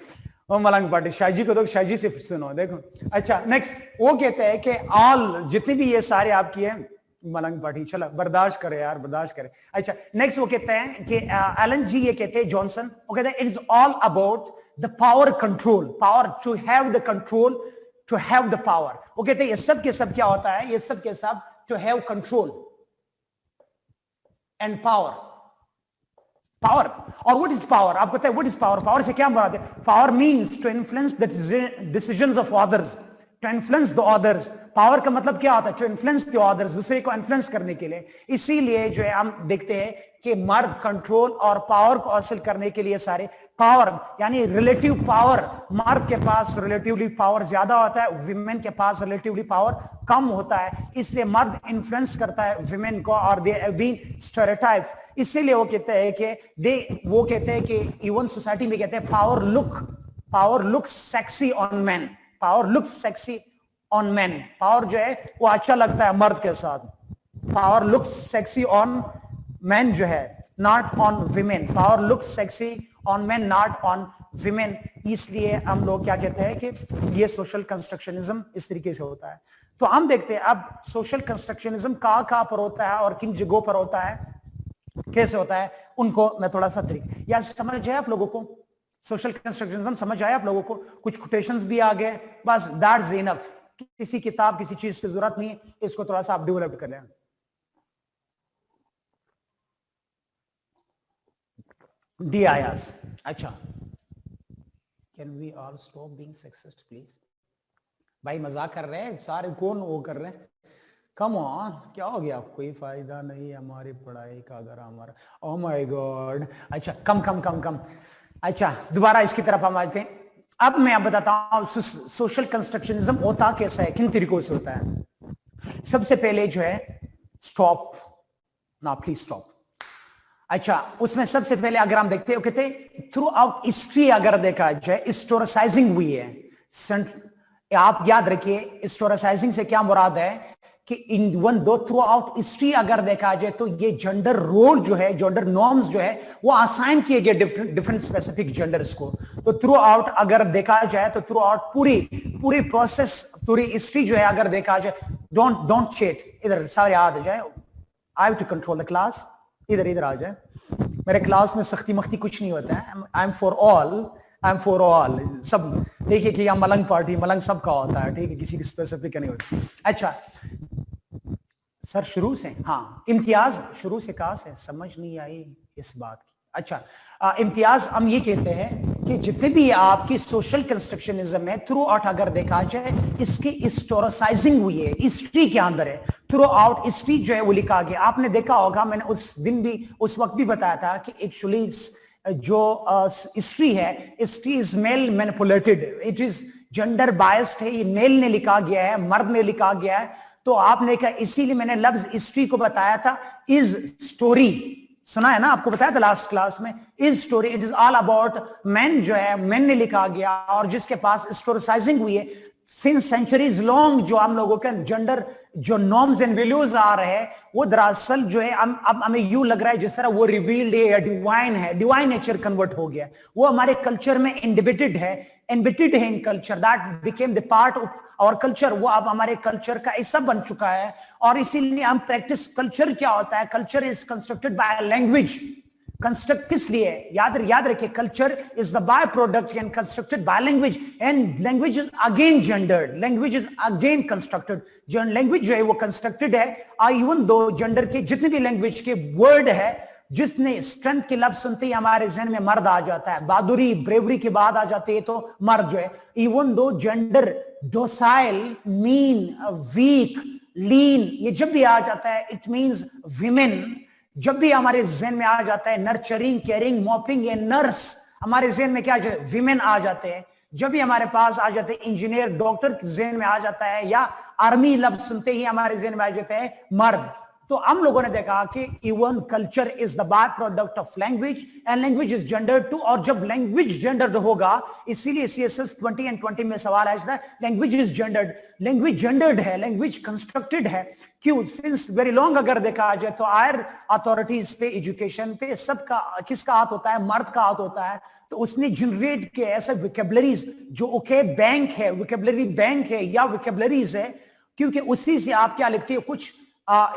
A: ओ मलंग पार्टी। शाहजी को तो शाहजी से सुनो, देखो। अच्छा नेक्स्ट वो कहते हैं कि ऑल जितनी भी ये सारे आपकी है मलंग पार्टी, चलो बर्दाश्त करे यार, बर्दाश्त करे। अच्छा नेक्स्ट वो कहते हैं कि एलन जी ये कहते हैं जॉनसन, वो कहते हैं it is all about the power control, power to have the control, to have the power. वो कहते हैं ये सब के सब क्या होता है, ये सब के सब to have control and power. Power और व्हाट इज पावर? आपको पता है व्हाट इज पावर? पावर से क्या मुराद है? Power means to influence the decisions of others, to influence the others. Power का मतलब क्या होता है? टू इन्फ्लुएंस द अदर्स, दूसरे को इन्फ्लुएंस करने के लिए। इसीलिए जो है हम देखते हैं कि मर्द कंट्रोल और पावर को हासिल करने के लिए सारे पावर यानी रिलेटिव पावर, मर्द के पास रिलेटिवली पावर ज्यादा होता है, विमेन के पास रिलेटिवली पावर कम होता है। इसलिए मर्द इन्फ्लुएंस करता है विमेन को और दे हैव बीन स्टेरियोटाइप। इसीलिए वो कहते हैं कि इवन सोसाइटी में कहते हैं power look sexy on man, power look sexy on man. Power जो है वो अच्छा लगता है मर्द के साथ। Power look sexy on man जो है, not on women. Power look sexy on man, not on women. इसलिए हम लोग क्या कहते हैं कि ये सोशल कंस्ट्रक्शनिज्म इस तरीके से होता है। तो हम देखते हैं अब सोशल कंस्ट्रक्शनिज्म कहां पर होता है और किन जगहों पर होता है, कैसे होता है, उनको मैं थोड़ा सा तरीके या समझ आया आप लोगों को? सोशल कंस्ट्रक्शनिज्म समझ आया आप लोगों को? कुछ कोटेशंस भी आ गए, बस दैट्स इनफ। किसी किताब किसी चीज की जरूरत नहीं है, इसको थोड़ा सा आप डेवलप कर लें। डियास, अच्छा can we all stop being sexist please? भाई मजाक कर रहे हैं सारे, कौन वो कर रहे हैं? कम ऑन, क्या हो गया? कोई फायदा नहीं हमारी पढ़ाई का अगर हमारा, ओह माय गॉड। अच्छा कम। अच्छा दोबारा इसकी तरफ हम आते हैं। अब मैं आप बताता हूं सोशल कंस्ट्रक्शनिज्म होता कैसा है, किन तरीकों से होता है। सबसे पहले जो है स्टॉप ना, प्लीज स्टॉप। अच्छा उसमें सबसे पहले अगर हम देखते हैं, कहते थ्रू आउट हिस्ट्री अगर देखा जाए हिस्टोरिसाइजिंग हुई है। आप याद रखिए हिस्टोरिसाइजिंग से क्या मुराद है कि इन वन दो थ्रू आउट हिस्ट्री अगर देखा जाए तो ये जेंडर रोल जो है, जेंडर नॉर्म्स जो है वो असाइन किए गए डिफरेंट स्पेसिफिक जेंडर्स को। तो थ्रू आउट अगर देखा जाए तो थ्रू आउट पूरी प्रोसेस, पूरी हिस्ट्री जो है अगर देखा जाए, डोंट चेट, इधर सारे याद आ जाए। I have to control the class, इधर आ जाए। मेरे क्लास में सख्ती मख्ती कुछ नहीं होता है। आई एम फॉर ऑल, सब देखिए कि मलंग पार्टी, मलंग सबका होता है, ठीक है, किसी की स्पेसिफिक नहीं होती। अच्छा सर शुरू से, हाँ इम्तियाज शुरू से कहा से समझ नहीं आई इस बात की। अच्छा इम्तियाज हम ये कहते हैं कि जितने भी आपकी सोशल कंस्ट्रक्शनिज्म है थ्रू आउट अगर देखा जाए इसकी हिस्टोरिसाइजिंग हुई है, हिस्ट्री के अंदर है, थ्रू आउट हिस्ट्री जो है वो लिखा गया। आपने देखा होगा, मैंने उस दिन भी उस वक्त भी बताया था कि एक्चुअली जो हिस्ट्री है, history is male manipulated, it is gender biased है, ये मेल ने लिखा गया है, मर्द ने लिखा गया है। तो आपने कहा, इसीलिए मैंने लफ्ज हिस्ट्री को बताया था इज स्टोरी, सुना है ना, आपको बताया था लास्ट क्लास में, is story, it is all about man जो है, मैन ने लिखा गया और जिसके पास हिस्टोरिसाइजिंग हुई है सिंस सेंचुरीज लॉन्ग। जो हम लोगों का जेंडर जो नॉर्म्स एंड वैल्यूज आ रहे हैं वो दरअसल जो है अब हमें यूं लग रहा है जिस तरह वो रिवील्ड है या डिवाइन है, डिवाइन नेचर कन्वर्ट हो गया, वो हमारे कल्चर में एम्बेडेड है in culture, that became the part of our culture. वो अब हमारे कल्चर का हिस्सा बन चुका है और इसीलिए हम प्रैक्टिस, कल्चर क्या होता है, culture is constructed by language. Construct किस लिए, याद रखिए, culture is the by product and constructed by language, and language is again gendered, language is again constructed. जो लैंग्वेज जो है वो कंस्ट्रक्टेड है, इवन दो जेंडर के जितने भी लैंग्वेज के वर्ड है, जिसने स्ट्रेंथ के लफ्ज सुनते ही हमारे जहन में मर्द आ जाता है, बहादुरी ब्रेवरी की बात आ जाती है तो मर्द जो है। Even though gender docile, mean, weak, lean, ये जब भी आ जाता है इट मींस विमेन। जब भी हमारे जहन में आ जाता है नर्चरिंग, केयरिंग, मॉपिंग या नर्स, हमारे जहन में क्या आ जाता है, विमेन आ जाते हैं। जब भी हमारे पास आ जाते हैं इंजीनियर, डॉक्टर जहन में आ जाता है, या आर्मी लफ्ज सुनते ही हमारे जहन में आ जाते हैं मर्द। तो हम लोगों ने देखा कि even culture is the by product of language and language is gendered too, और जब लैंग्वेज जेंडर्ड होगा, इसीलिए सीएसएस 20 एंड 20 में सवाल आया था language is gendered. Language gendered है, लैंग्वेज कंस्ट्रक्टेड है। क्यों? सिंस वेरी लॉन्ग अगर देखा जाए तो हायर अथॉरिटीज पे, एजुकेशन पे सबका किसका हाथ होता है? मर्द का हाथ होता है। तो उसने जनरेट किए ऐसे विकेबलरीज जो ओके बैंक है, विकेबलरी बैंक है या विकेबलरीज है, क्योंकि उसी से आप क्या लिखते हो, कुछ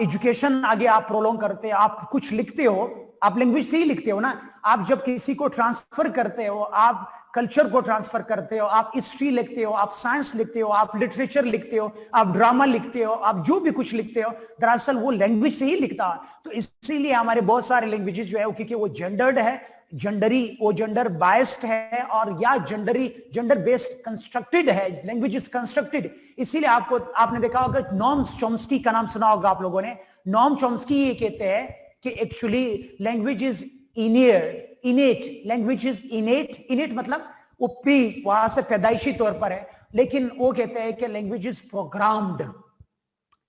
A: एजुकेशन आगे आप प्रोलॉन्ग करते हो, आप कुछ लिखते हो, आप लैंग्वेज से ही लिखते हो ना। आप जब किसी को ट्रांसफर करते हो, आप कल्चर को ट्रांसफर करते हो, आप हिस्ट्री लिखते हो, आप साइंस लिखते हो, आप लिटरेचर लिखते हो, आप ड्रामा लिखते हो, आप जो भी कुछ लिखते हो, दरअसल वो लैंग्वेज से ही लिखता है। तो इसीलिए हमारे बहुत सारे लैंग्वेजेस जो है क्योंकि वो जेंडर्ड है, जेंडरी, वो जेंडर बायस्ड है, और या जेंडर बेस्ड कंस्ट्रक्टेड है, लैंग्वेज इज कंस्ट्रक्टेड। इसीलिए आपने देखा होगा, नॉम चॉम्स्की का नाम सुना होगा आप लोगों ने। नॉम चॉम्स्की ये कहते हैं कि actually language is इनेट, language is इनेट मतलब वो पी वहां से पैदाइशी तौर पर है, लेकिन वो कहते हैं कि लैंग्वेज इज प्रोग्राम्ड,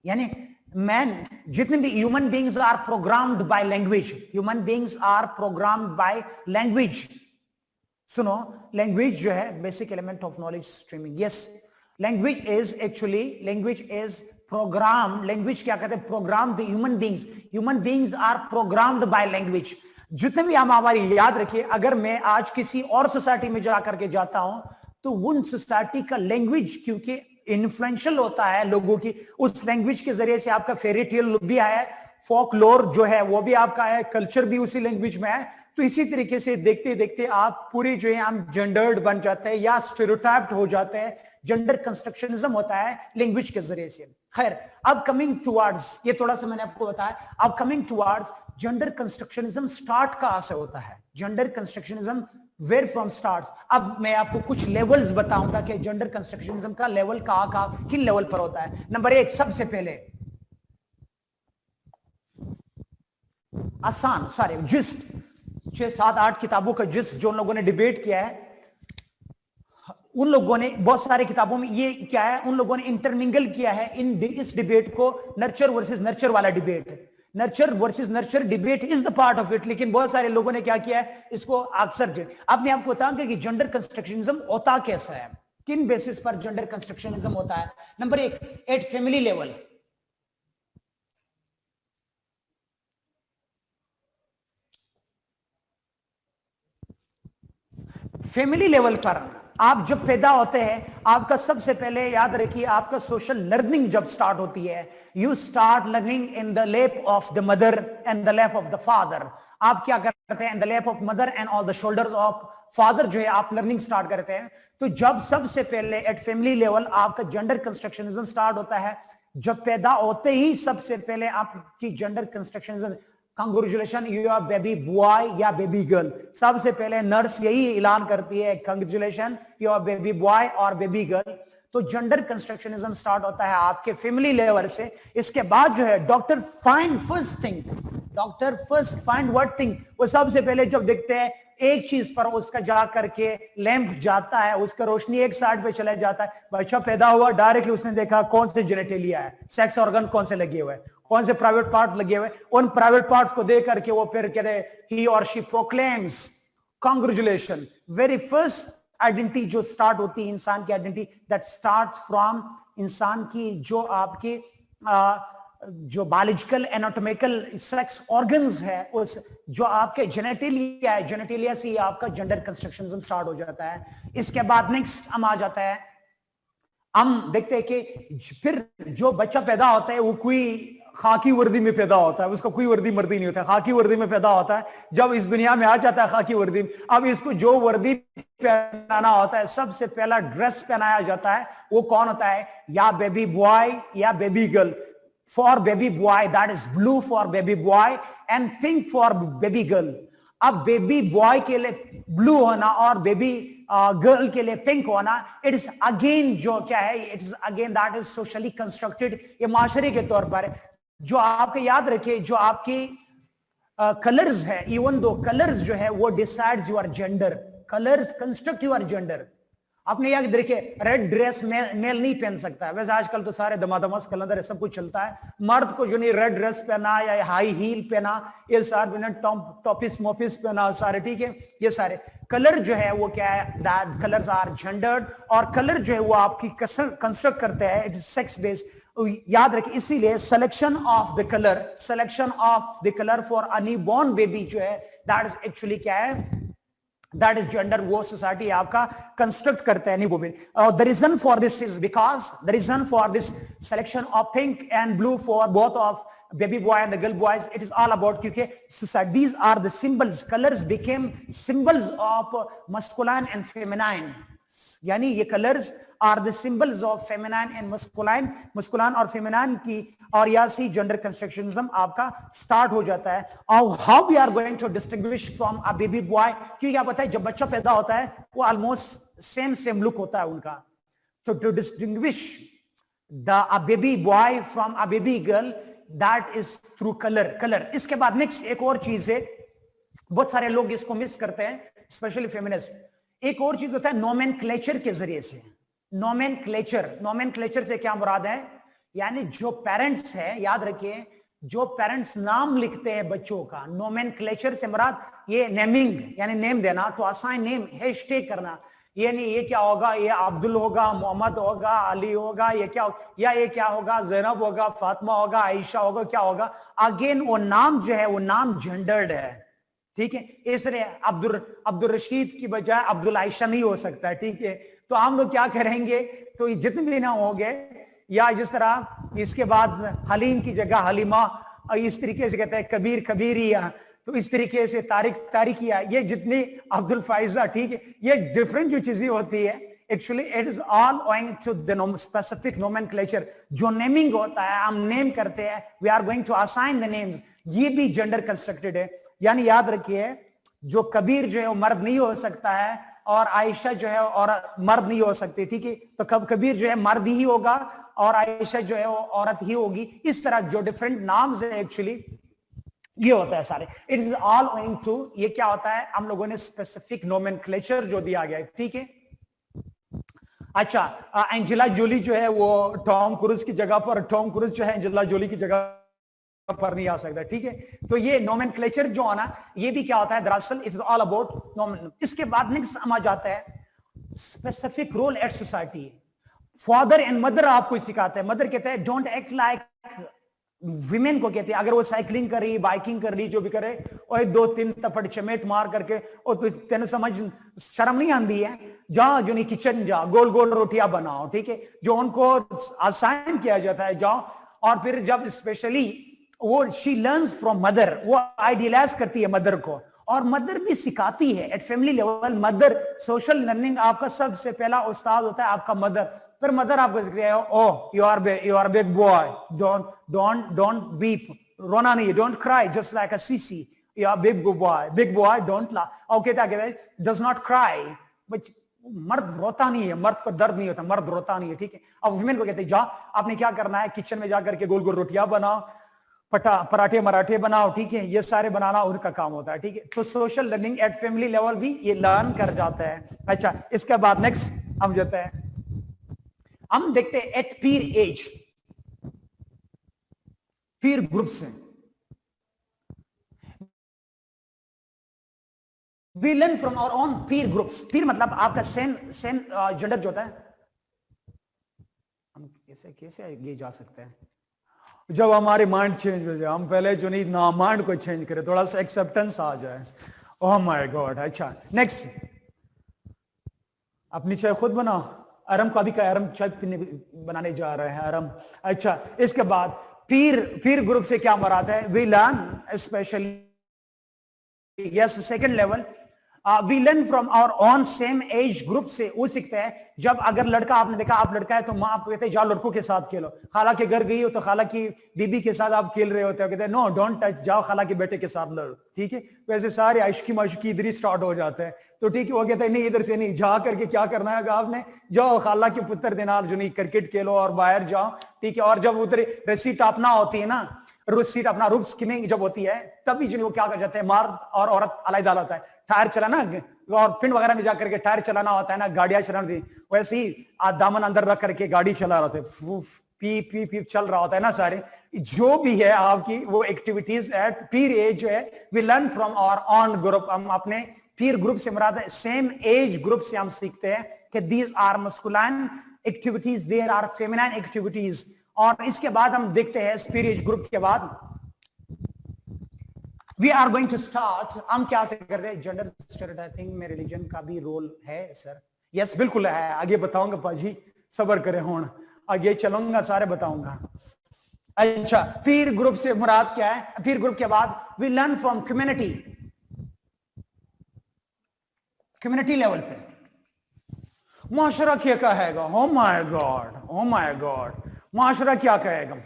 A: यानी मैन, जितने भी human beings are programmed by language, human beings are programmed by language. सुनो, लैंग्वेज जो है basic element of knowledge streaming. Yes, language is program. Language क्या कहते हैं? Program. Human beings are programmed by language. जितने भी हम हमारी याद रखिए, अगर मैं आज किसी और सोसाइटी में जाकर के जाता हूं तो उन सोसाइटी का लैंग्वेज क्योंकि इन्फ्लुएंशियल होता है लोगों की, उस लैंग्वेज के जरिए से आपका फेरी टेल भी आया है, फोकलोर जो है वो भी आपका है, कल्चर भी उसी लैंग्वेज में है। तो इसी तरीके से देखते देखते आप पूरी जो है हम जेंडर्ड बन जाते हैं या स्टेरियोटाइप्ड हो जाते हैं। जेंडर कंस्ट्रक्शनिज्म होता है लैंग्वेज के जरिए से। खैर, अब कमिंग टुवर्ड्स, ये थोड़ा सा मैंने आपको बताया, अब coming towards gender constructionism start कहां से होता है? Gender constructionism where from starts. अब मैं आपको कुछ लेवल्स बताऊंगा कि जेंडर कंस्ट्रक्शनिज्म का लेवल कहां किन लेवल पर होता है। नंबर 1, सबसे पहले आसान, सारे जिस्ट 6, 7, 8 किताबों का जिस्ट जो उन लोगों ने डिबेट किया है, उन लोगों ने बहुत सारे किताबों में ये क्या है, उन लोगों ने इंटरमिंगल किया है इस डिबेट को, नर्चर वर्सेस नर्चर वाला debate. Nurture versus nurture debate is the part of it, लेकिन बहुत सारे लोगों ने क्या किया है, इसको अक्सर। अब मैं आपको बताऊंगा कि जेंडर कंस्ट्रक्शनिज्म होता कैसा है, किन बेसिस पर जेंडर कंस्ट्रक्शनिज्म होता है। Number 1, at family level. Family level पर आप जब पैदा होते हैं, आपका सबसे पहले याद रखिए, आपका सोशल लर्निंग जब स्टार्ट होती है, you start learning in the lap of the mother and the lap of the father. आप क्या करते हैं? In the lap of mother and on the shoulders of father जो है आप लर्निंग स्टार्ट करते हैं। तो जब सबसे पहले एट फैमिली लेवल आपका जेंडर कंस्ट्रक्शनिज्म स्टार्ट होता है, जब पैदा होते ही सबसे पहले आपकी gender constructionism, congratulation you are baby boy या बेबी गर्ल। सबसे पहले नर्स यही ऐलान करती है, congratulation you are baby boy और बेबी गर्ल। तो जेंडर कंस्ट्रक्शनिज्म स्टार्ट होता है आपके फैमिली लेवल से। इसके बाद जो है डॉक्टर फाइंड व्हाट थिंग, वो सबसे पहले जब देखते हैं एक चीज पर उसका जा करके लैंप जाता है, उसका रोशनी एक साइड पे चला जाता है, बच्चा पैदा हुआ, डायरेक्टली उसने देखा कौन से जेनेटेलिया है, सेक्स ऑर्गन कौन से लगे हुए, कौन से प्राइवेट पार्ट लगे हुए, उन प्राइवेट पार्ट्स को देख करके वो फिर कहते ही और she proclaims congratulation. Very first identity जो स्टार्ट होती है इंसान की आइडेंटिटी, दैट स्टार्ट्स फ्रॉम इंसान की जो आपके जो बायोलॉजिकल एनाटॉमिकल सेक्स ऑर्गन्स है, उस जो आपके जेनेटिलिया है, जेनेटिलिया से आपका जेंडर कंस्ट्रक्शनिज्म स्टार्ट हो जाता है। इसके बाद नेक्स्ट हम आ जाता है, हम देखते हैं कि फिर जो बच्चा पैदा होता है वो कोई खाकी वर्दी में पैदा होता है, उसका कोई वर्दी मर्दी नहीं होता है, खाकी वर्दी में पैदा होता है। जब इस दुनिया में आ जाता है खाकी वर्दी में, अब इसको जो वर्दी पहनाना होता है, सबसे पहला ड्रेस पहनाया जाता है, वो कौन होता है? या बेबी बॉय या baby girl. For baby boy that is blue for baby boy and pink for baby girl. अब बेबी बॉय के लिए ब्लू होना और बेबी गर्ल के लिए पिंक होना, इट इज अगेन जो क्या है, it is again that is socially constructed. ये माशरे के तौर पर जो आपके याद रखे, जो आपकी कलर्स है, इवन दो कलर्स जो है वो decides your gender, colours construct your gender. आपने याद देखिए, रेड ड्रेस मेल नहीं पहन सकता है, वैसे आजकल तो सारे दमादमस कलंदर सब कुछ चलता है। मर्द को जो नहीं रेड ड्रेस पहना या हाई हील पहना, ये सारे टॉपिस मोपिस पहना सारे, ठीक है। ये सारे कलर जो है वो क्या है, दैट कलर्स आर जेंडर्ड, और कलर जो है वो आपकी कंस्ट्रक्ट करते हैं, इट इज सेक्स बेस्ड। याद रखिए, इसीलिए selection of the colour for a newborn baby जो है, दैट इज एक्चुअली क्या है, दैट इज जेंडर, वो सोसाइटी आपका कंस्ट्रक्ट करते हैं नहीं। The reason for this is because the reason for this selection of pink and blue for both of baby boy and the girl boys, it is all about क्योंकि society, these are the symbols, colors became symbols of masculine and feminine, यानी ये colours are the symbols of feminine and masculine, masculine और feminine की, और या सी gender कंस्ट्रक्शनिज्म आपका start हो जाता है। और how we are going to distinguish from a baby boy, क्योंकि क्या पता है जब बच्चा पैदा होता है वो ऑलमोस्ट सेम लुक होता है उनका, तो to distinguish a baby boy from a baby girl, that is through colour. इसके बाद नेक्स्ट एक और चीज है, बहुत सारे लोग इसको मिस करते हैं, स्पेशली फेमिनिस्ट। एक और चीज होता है नोमेनक्लेचर के जरिए से। नोमेनक्लेचर से क्या मुराद है, यानी जो पेरेंट्स है, याद रखिए, जो पेरेंट्स नाम लिखते हैं बच्चों का, नोमेनक्लेचर से मुराद ये नेमिंग, यानी नेम देना, तो असाइन नेम, हैशटैग करना, ये नहीं ये क्या होगा, ये अब्दुल होगा, मोहम्मद होगा, अली होगा, ये क्या, या ये क्या होगा, जैनब होगा, फातिमा होगा, आयशा होगा, क्या होगा। अगेन वो नाम जो है वो नाम जेंडर्ड है, ठीक है। इसलिए अब्दुल रशीद की बजाय अब्दुल आयशा नहीं हो सकता है, ठीक है। तो हम लोग क्या करेंगे, तो जितने भी ना होंगे, या जिस तरह इसके बाद हलीम की जगह हलीमा, इस तरीके से कहते हैं कबीर कबीरिया, तो इस तरीके से तारिकिया, ये जितनी अब्दुल फाइजा, ठीक है, ये डिफरेंट जो चीजें होती है, actually it is all owing to the specific nomenclature. जो नेमिंग होता है, हम नेम करते हैं, we are going to assign the names, ये भी जेंडर कंस्ट्रक्टेड है। यानी याद रखिए, जो कबीर जो है वो मर्द नहीं हो सकता है, और आयशा जो है और मर्द नहीं हो सकती, ठीक है। तो कबीर जो है मर्द ही होगा और आयशा जो है वो औरत ही होगी। इस तरह जो डिफरेंट नाम्स है एक्चुअली ये होता है सारे, it is all owing to, ये क्या होता है, हम लोगों ने स्पेसिफिक नोमेनक्लेचर जो दिया गया है, ठीक है। अच्छा, एंजेला जोली जो है वो टॉम क्रूज की जगह पर, टॉम क्रूज जो है एंजेला जोली की जगह पर नहीं आ सकता, ठीक है। तो ये नोमेनक्लेचर जो आना, ये भी क्या होता है, दरअसल it is all about nomen. इसके बाद नेक्स्ट आ जाता है specific role at society. Father and mother आपको सिखाते हैं। मदर कहते हैं डोंट एक्ट लाइक, विमेन को कहते हैं अगर वो साइकिलिंग कर रही, बाइकिंग कर रही, जो भी करे, और 2-3 तपड़ चमेट मार करके, और तो तेने समझ शर्म नहीं आती है, जाओ जो नहीं किचन जा, गोल गोल रोटियां बनाओ, ठीक है, जो उनको असाइन किया जाता है, जाओ। और फिर जब स्पेशली वो शी लर्न्स फ्रॉम मदर, वो आइडियलाइज करती है मदर को, और मदर भी सिखाती है at family level. Mother social learning आपका सबसे पहला उस्ताद होता है आपका मदर। फिर मदर आपको सिखाती है, oh you are big boy, don't weep, रोना नहीं, don't cry just like a sissy, you are big boy, don't ला, ओके, डज नॉट क्राई। मर्द रोता नहीं है, मर्द को दर्द नहीं होता, मर्द रोता नहीं है, ठीक है। अब वुमेन को कहते हैं जा, आपने क्या करना है, किचन में जाकर के गोल गोल रोटियां बनाओ, पराठे मराठे बनाओ, ठीक है, ये सारे बनाना उनका काम होता है, ठीक है। तो social learning at family level भी ये लर्न कर जाता है। अच्छा, इसके बाद नेक्स्ट हम जाते हैं, हम देखते हैं एट पीर एज, पीर ग्रुप से we learn from our own peer groups. Peer मतलब आपका सेम जेंडर जो होता है। हम कैसे ये जा सकते हैं, जब हमारी माइंड चेंज हो जाए, हम पहले जो नहीं ना माइंड को चेंज करें, थोड़ा सा एक्सेप्टेंस आ जाए। ओह माय गॉड। अच्छा, नेक्स्ट, अपनी चाय खुद बनाओ। अरम का भी क्या, अरम चाय पीने बनाने जा रहे हैं, अरम। अच्छा, इसके बाद पीर ग्रुप से क्या मुराद है, we learn specially, yes, second level, we learn from our own same age group से। वो सीखते हैं जब अगर लड़का, आपने देखा आप लड़का है तो माँ आपको कहते हैं जाओ लड़कों के साथ खेलो, खाला के घर गई हो तो खाला की बीबी के साथ आप खेल रहे होते हो, कहते हैं नो डोंट टच, जाओ खाला के बेटे के साथ लड़ो, ठीक है। वैसे सारे आशिकी माशिकी इधर ही स्टार्ट हो जाते हैं, तो ठीक है, वो कहते हैं नहीं इधर से नहीं, जा करके क्या करना है आपने, जाओ खाला के पुत्र देनार जो नहीं क्रिकेट खेलो और बाहर जाओ, ठीक है। और जब उधर रस्सी टापना होती है ना, रूप स्किमिंग जब होती है, तभी जो वो क्या कर जाते हैं, मर्द और औरत अलग होता है, टायर चलाना और पिंड वगैरह में जाकर के टायर चलाना होता है ना, गाड़ियां चलाना थी, वैसे ही दामन अंदर रख करके गाड़ी चला रहे थे, पी पी पी चल रहा होता है ना सारे, जो भी है आपकी वो एक्टिविटीज एट पीर एज जो है we learn from our on group. हम अपने पीर ग्रुप से मुराद है सेम एज ग्रुप से हम सीखते हैं कि these are masculine activities, there are feminine activities. और इसके बाद हम देखते हैं पीर एज ग्रुप के बाद we are going to start, हम क्या से कर रहे हैं, जेंडर स्टेरियोटाइपिंग में रिलीजन का भी रोल है सर? यस बिल्कुल है, आगे बताऊंगा पाजी, सबर करें होन, आगे चलूंगा सारे बताऊंगा। अच्छा, पीर ग्रुप से मुराद क्या है? पीर ग्रुप के बाद we learn from community, community level पे मुआशरा क्या कहेगा? Oh my god, oh my god, मुआशरा क्या कहेगा?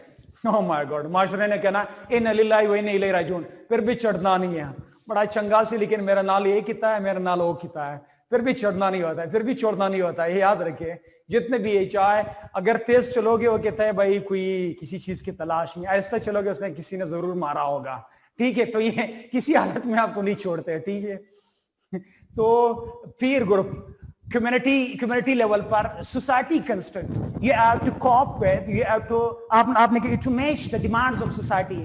A: ओ माय गॉड, मुआशरे ने कहना इन लिल्लाहि व इन्ना इलैहि राजिऊन, फिर भी चढ़ना नहीं है, बड़ा चंगा सी, लेकिन मेरा नाल ये किता है, मेरा नाल वो किता है, फिर भी चढ़ना नहीं होता है, फिर भी छोड़ना नहीं होता है। ये याद रखिए, जितने भी ये चाहे, अगर तेज चलोगे वो कहता है भाई कोई किसी चीज की तलाश में, आहिस्ता चलोगे उसने किसी ने जरूर मारा होगा, ठीक है? तो ये किसी हालत में आपको नहीं छोड़ते, ठीक है? तो पीर ग्रुप कम्युनिटी लेवल पर society construct, you have to cope with, you have to आपने to match the demands of society.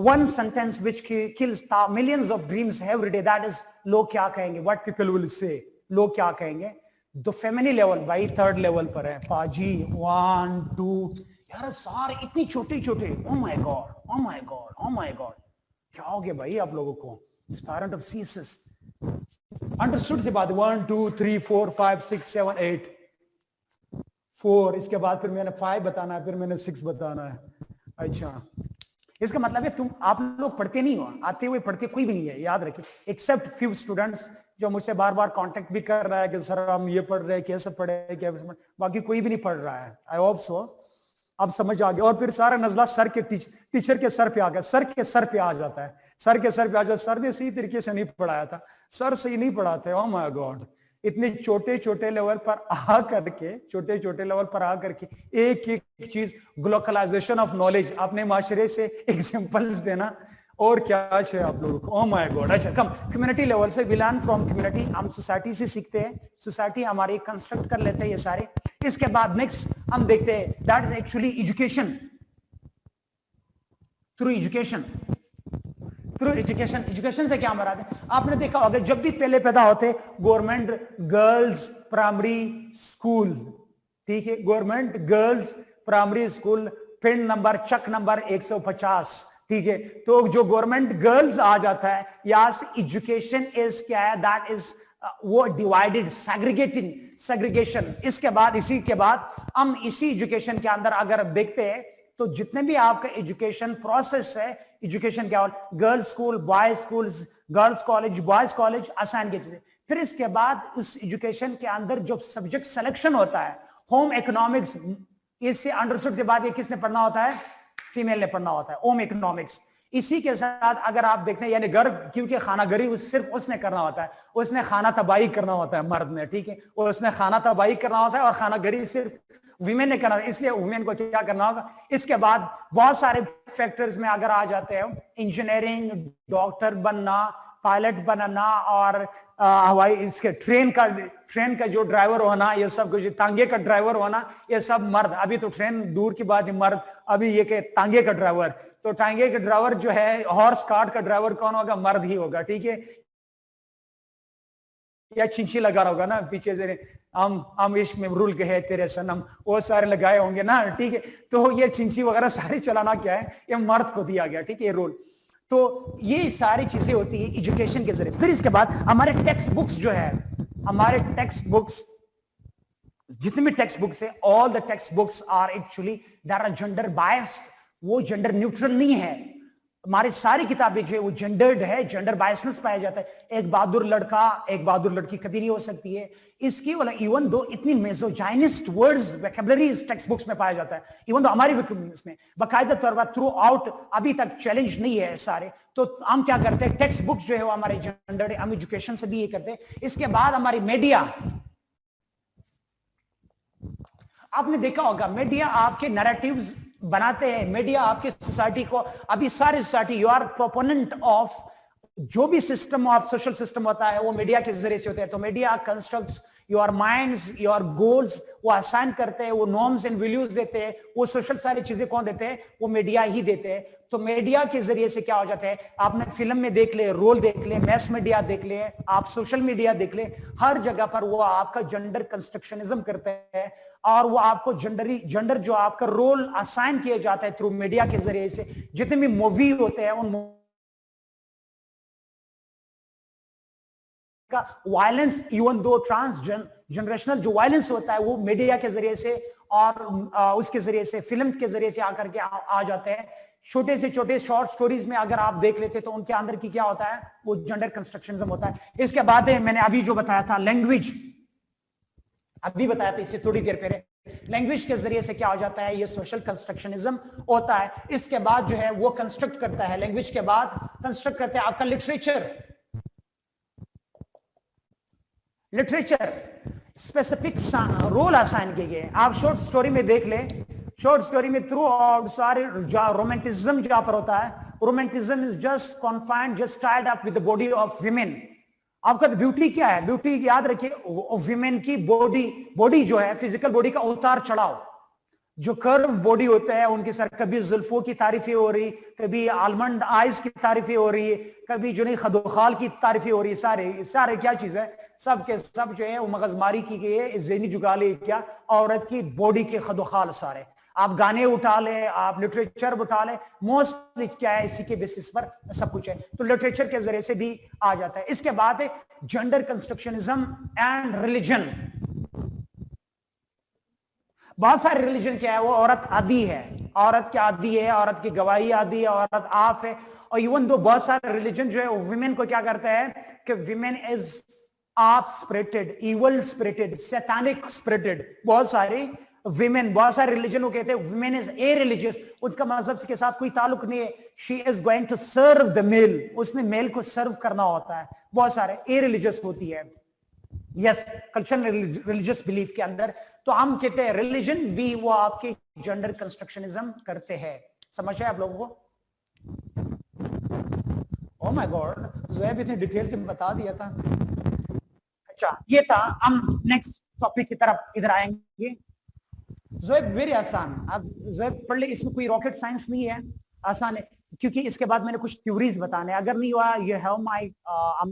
A: One sentence which kills millions of dreams every day, that is लोग क्या कहेंगे, what people will say, लोग क्या कहेंगे। तो फेमिनी level भाई third level पर है पाजी, 1 2, यार सारे इतनी छोटे छोटे, ओ my god, oh my god, oh my God, क्या हो गया भाई आप लोगों को? स्पायरेंट ऑफ सीसस अंडरस्टूड से बात, 1 2 3 4 5 6 7 8 4, इसके बाद फिर मैंने 5 बताना है, फिर मैंने 6 बताना है। अच्छा, इसका मतलब है तुम आप लोग पढ़ते नहीं हो, आते हुए पढ़ते कोई भी नहीं है, याद रखिए, एक्सेप्ट फ्यू स्टूडेंट्स जो मुझसे बार बार कांटेक्ट भी कर रहा है कि सर हम ये पढ़ रहे हैं, कैसे पढ़े, कैसे, बाकी कोई भी नहीं पढ़ रहा है। आई होप सो अब समझ आ गया। और फिर सारा नजला सर के टीचर के सर पे आ गया, सर के सर पे आ जाता है, सर के सर पे आ जाता है। सर ने सही तरीके से नहीं पढ़ाया था, सर सही नहीं पढ़ाते। ओह माय गॉड, इतने छोटे छोटे लेवल पर आ करके, छोटे छोटे लेवल पर आ करके एक एक चीज, ग्लोबलाइजेशन ऑफ नॉलेज, अपने माशरे से एग्जांपल्स देना, और क्या है आप लोगों को। Oh my God. अच्छा, कम कम्युनिटी लेवल से, वी लर्न फ्रॉम कम्युनिटी, हम सोसाइटी से सीखते हैं, सोसाइटी हमारी कंस्ट्रक्ट कर लेते हैं ये सारे। इसके बाद नेक्स्ट हम देखते हैं that is actually education, through education, through education. Education से क्या मराद है? आपने देखा होगा जब भी पहले पैदा होते गवर्नमेंट गर्ल्स प्राइमरी स्कूल, ठीक है, government girls primary school, pin number चक नंबर 150, ठीक है। तो जो गवर्नमेंट गर्ल्स आ जाता है, यस एजुकेशन इज क्या है, दैट इज वो डिवाइडेड, सेग्रीगेटिंग, सेग्रीगेशन। इसके बाद इसी के बाद हम इसी एजुकेशन के अंदर अगर देखते हैं तो जितने भी आपका एजुकेशन प्रोसेस है, एजुकेशन क्या होगा, girls school, boys school, girls college, boys college assign किए। फिर इसके बाद उस एजुकेशन के अंदर जो सब्जेक्ट सिलेक्शन होता है, होम इकोनॉमिक्स, इससे अंडरस्टूड के बाद ये किसने पढ़ना होता है, फीमेल ने पढ़ना होता है, होम इकोनॉमिक्स। इसी के साथ अगर आप देखते हैं, यानी घर, क्योंकि खाना गरी सिर्फ उसने करना होता है, उसने खाना तबाही करना होता है मर्द ने, ठीक है, उसने खाना तबाही करना होता है और खाना गरी सिर्फ वीमेन ने करना, इसलिए वुमेन को क्या करना होगा। इसके बाद बहुत सारे फैक्टर्स में अगर आ जाते हैं, इंजीनियरिंग, डॉक्टर बनना, पायलट बनना, और हवाई इसके ट्रेन का जो ड्राइवर होना, ये सब कुछ, तांगे का ड्राइवर होना, ये सब मर्द। अभी तो ट्रेन दूर की बात है, मर्द, अभी ये के तांगे का ड्राइवर, तो टांगे का ड्राइवर जो है, हॉर्स कार्ट का ड्राइवर कौन होगा, मर्द ही होगा, ठीक है। या चिंची लगा रहा होगा ना पीछे से, हम इश्क में रूल के है तेरे सनम, वो सारे लगाए होंगे ना, ठीक है। तो ये चिंची वगैरह सारे चलाना क्या है, ये मर्द को दिया गया, ठीक है, ये रूल। तो ये सारी चीजें होती है एजुकेशन के जरिए। फिर इसके बाद हमारे टेक्स्ट बुक्स जो है, हमारे टेक्स्ट बुक्स, जितने भी टेक्स्ट बुक्स है, all the text books are actually there are gender biased, वो जेंडर न्यूट्रल नहीं है। हमारी सारी किताबें जो है वो जेंडर्ड है, जेंडर बायसनेस पाया जाता है। एक बहादुर लड़का, एक बहादुर लड़की कभी नहीं हो सकती है। इसकी वाला इवन दो इतनी मेसोजाइनिस्ट वर्ड्स, वोकैबुलरीज टेक्स्ट बुक्स में पाया जाता है, इवन दो हमारी में बाकायदा तौर पर थ्रू आउट अभी तक चैलेंज नहीं है सारे। तो हम क्या करते हैं, टेक्स्ट बुक्स जो है वो हमारे जेंडर्ड, हम एजुकेशन से भी ये करते हैं। इसके बाद हमारी मीडिया, आपने देखा होगा मीडिया आपके नैरेटिव्स बनाते हैं, मीडिया आपकी सोसाइटी को, अभी सारी society, you are proponent of जो भी सिस्टम ऑफ सोशल सिस्टम होता है वो मीडिया के जरिए से होते हैं। तो media constructs your minds, your goals, वो असाइन करते हैं, वो नॉर्म्स एंड वैल्यूज देते हैं। वो सोशल सारी चीजें कौन देते हैं? वो मीडिया ही देते हैं। तो मीडिया के जरिए से क्या हो जाता है? आपने फिल्म में देख ले, रोल देख ले, मैस मीडिया देख ले, आप सोशल मीडिया देख ले, हर जगह पर वो आपका जेंडर कंस्ट्रक्शनिज्म करते हैं और वो आपको जेंडर जो आपका रोल असाइन किया जाता है थ्रू मीडिया के जरिए से। जितने भी मूवी होते हैं उन का वायलेंस, इवन दो जनरेशनल जो वायलेंस होता है वो मीडिया के जरिए से और उसके जरिए से, फिल्म के जरिए से आकर के आ जाते हैं। छोटे से छोटे शॉर्ट स्टोरीज में अगर आप देख लेते तो उनके अंदर की क्या होता है? वो जेंडर कंस्ट्रक्शनिज्म होता है। इसके बाद मैंने अभी जो बताया था लैंग्वेज, अभी बताया था इससे थोड़ी देर पहले, लैंग्वेज के जरिए से क्या हो जाता है? ये सोशल कंस्ट्रक्शनिज्म होता है। इसके बाद जो है वो कंस्ट्रक्ट करता है, लैंग्वेज के बाद कंस्ट्रक्ट करते हैं आपका literature. Literature specific role assign किए गए। आप शॉर्ट स्टोरी में देख ले, शॉर्ट स्टोरी में थ्रू आउट सारे रोमांटिज्म जहां पर होता है, romanticism is just confined, just tied up with the body of women. आपका ब्यूटी क्या है? ब्यूटी याद रखिए, विमेन की बॉडी जो है, फिजिकल बॉडी का उतार चढ़ाव, जो कर्व बॉडी होता है उनके सर, कभी जुल्फों की तारीफें हो रही, कभी आलमंड आइज की तारीफें हो रही है, कभी जो नहीं खदोखाल की तारीफें हो रही है। सारे सारे क्या चीज है? सब के सब जो है वो मगजमारी की गई है, ज़हनी जुगाली क्या, औरत की बॉडी के खदोखाल सारे। आप गाने उठा ले, आप लिटरेचर उठा ले, मोस्टली क्या है इसी के बेसिस पर सब कुछ है। तो लिटरेचर के जरिए से भी आ जाता है। इसके बाद है जेंडर कंस्ट्रक्शनिज्म एंड रिलीजन। बहुत सारे रिलीजन क्या है? वो औरत आदि है, औरत क्या आदि है, औरत की गवाही आदि है, औरत आफ है। और इवन दो बहुत सारे रिलीजन जो है विमेन को क्या करते हैं कि विमेन इज आप स्पिरिटेड, इवल स्पिरिटेड, सैतानिक स्पिरिटेड। बहुत सारे विमेन, बहुत सारे रिलीजन को कहते हैं विमेन इज ए रिलीजियस, उनका मजहब के साथ कोई ताल्लुक नहीं है। She is going to serve the male, उसने मेल को सर्व करना होता है। बहुत सारे ए रिलीजियस होती है, यस, कल्चरल रिलीजियस बिलीफ के अंदर। तो हम कहते हैं रिलीजन भी वो आपके जेंडर कंस्ट्रक्शनिज्म करते हैं। समझ है आप लोगों को? ओ माय गॉड, ज़ोएब इतने डिटेल से बता दिया था। अच्छा, ये था। हम नेक्स्ट टॉपिक की तरफ इधर आएंगे। ज़ोएब वेरी आसान, आप ज़ोएब पढ़ ले, इसमें कोई रॉकेट साइंस नहीं है, आसान है। क्योंकि इसके बाद मैंने कुछ थ्योरीज बताने, अगर नहीं हुआ you have my,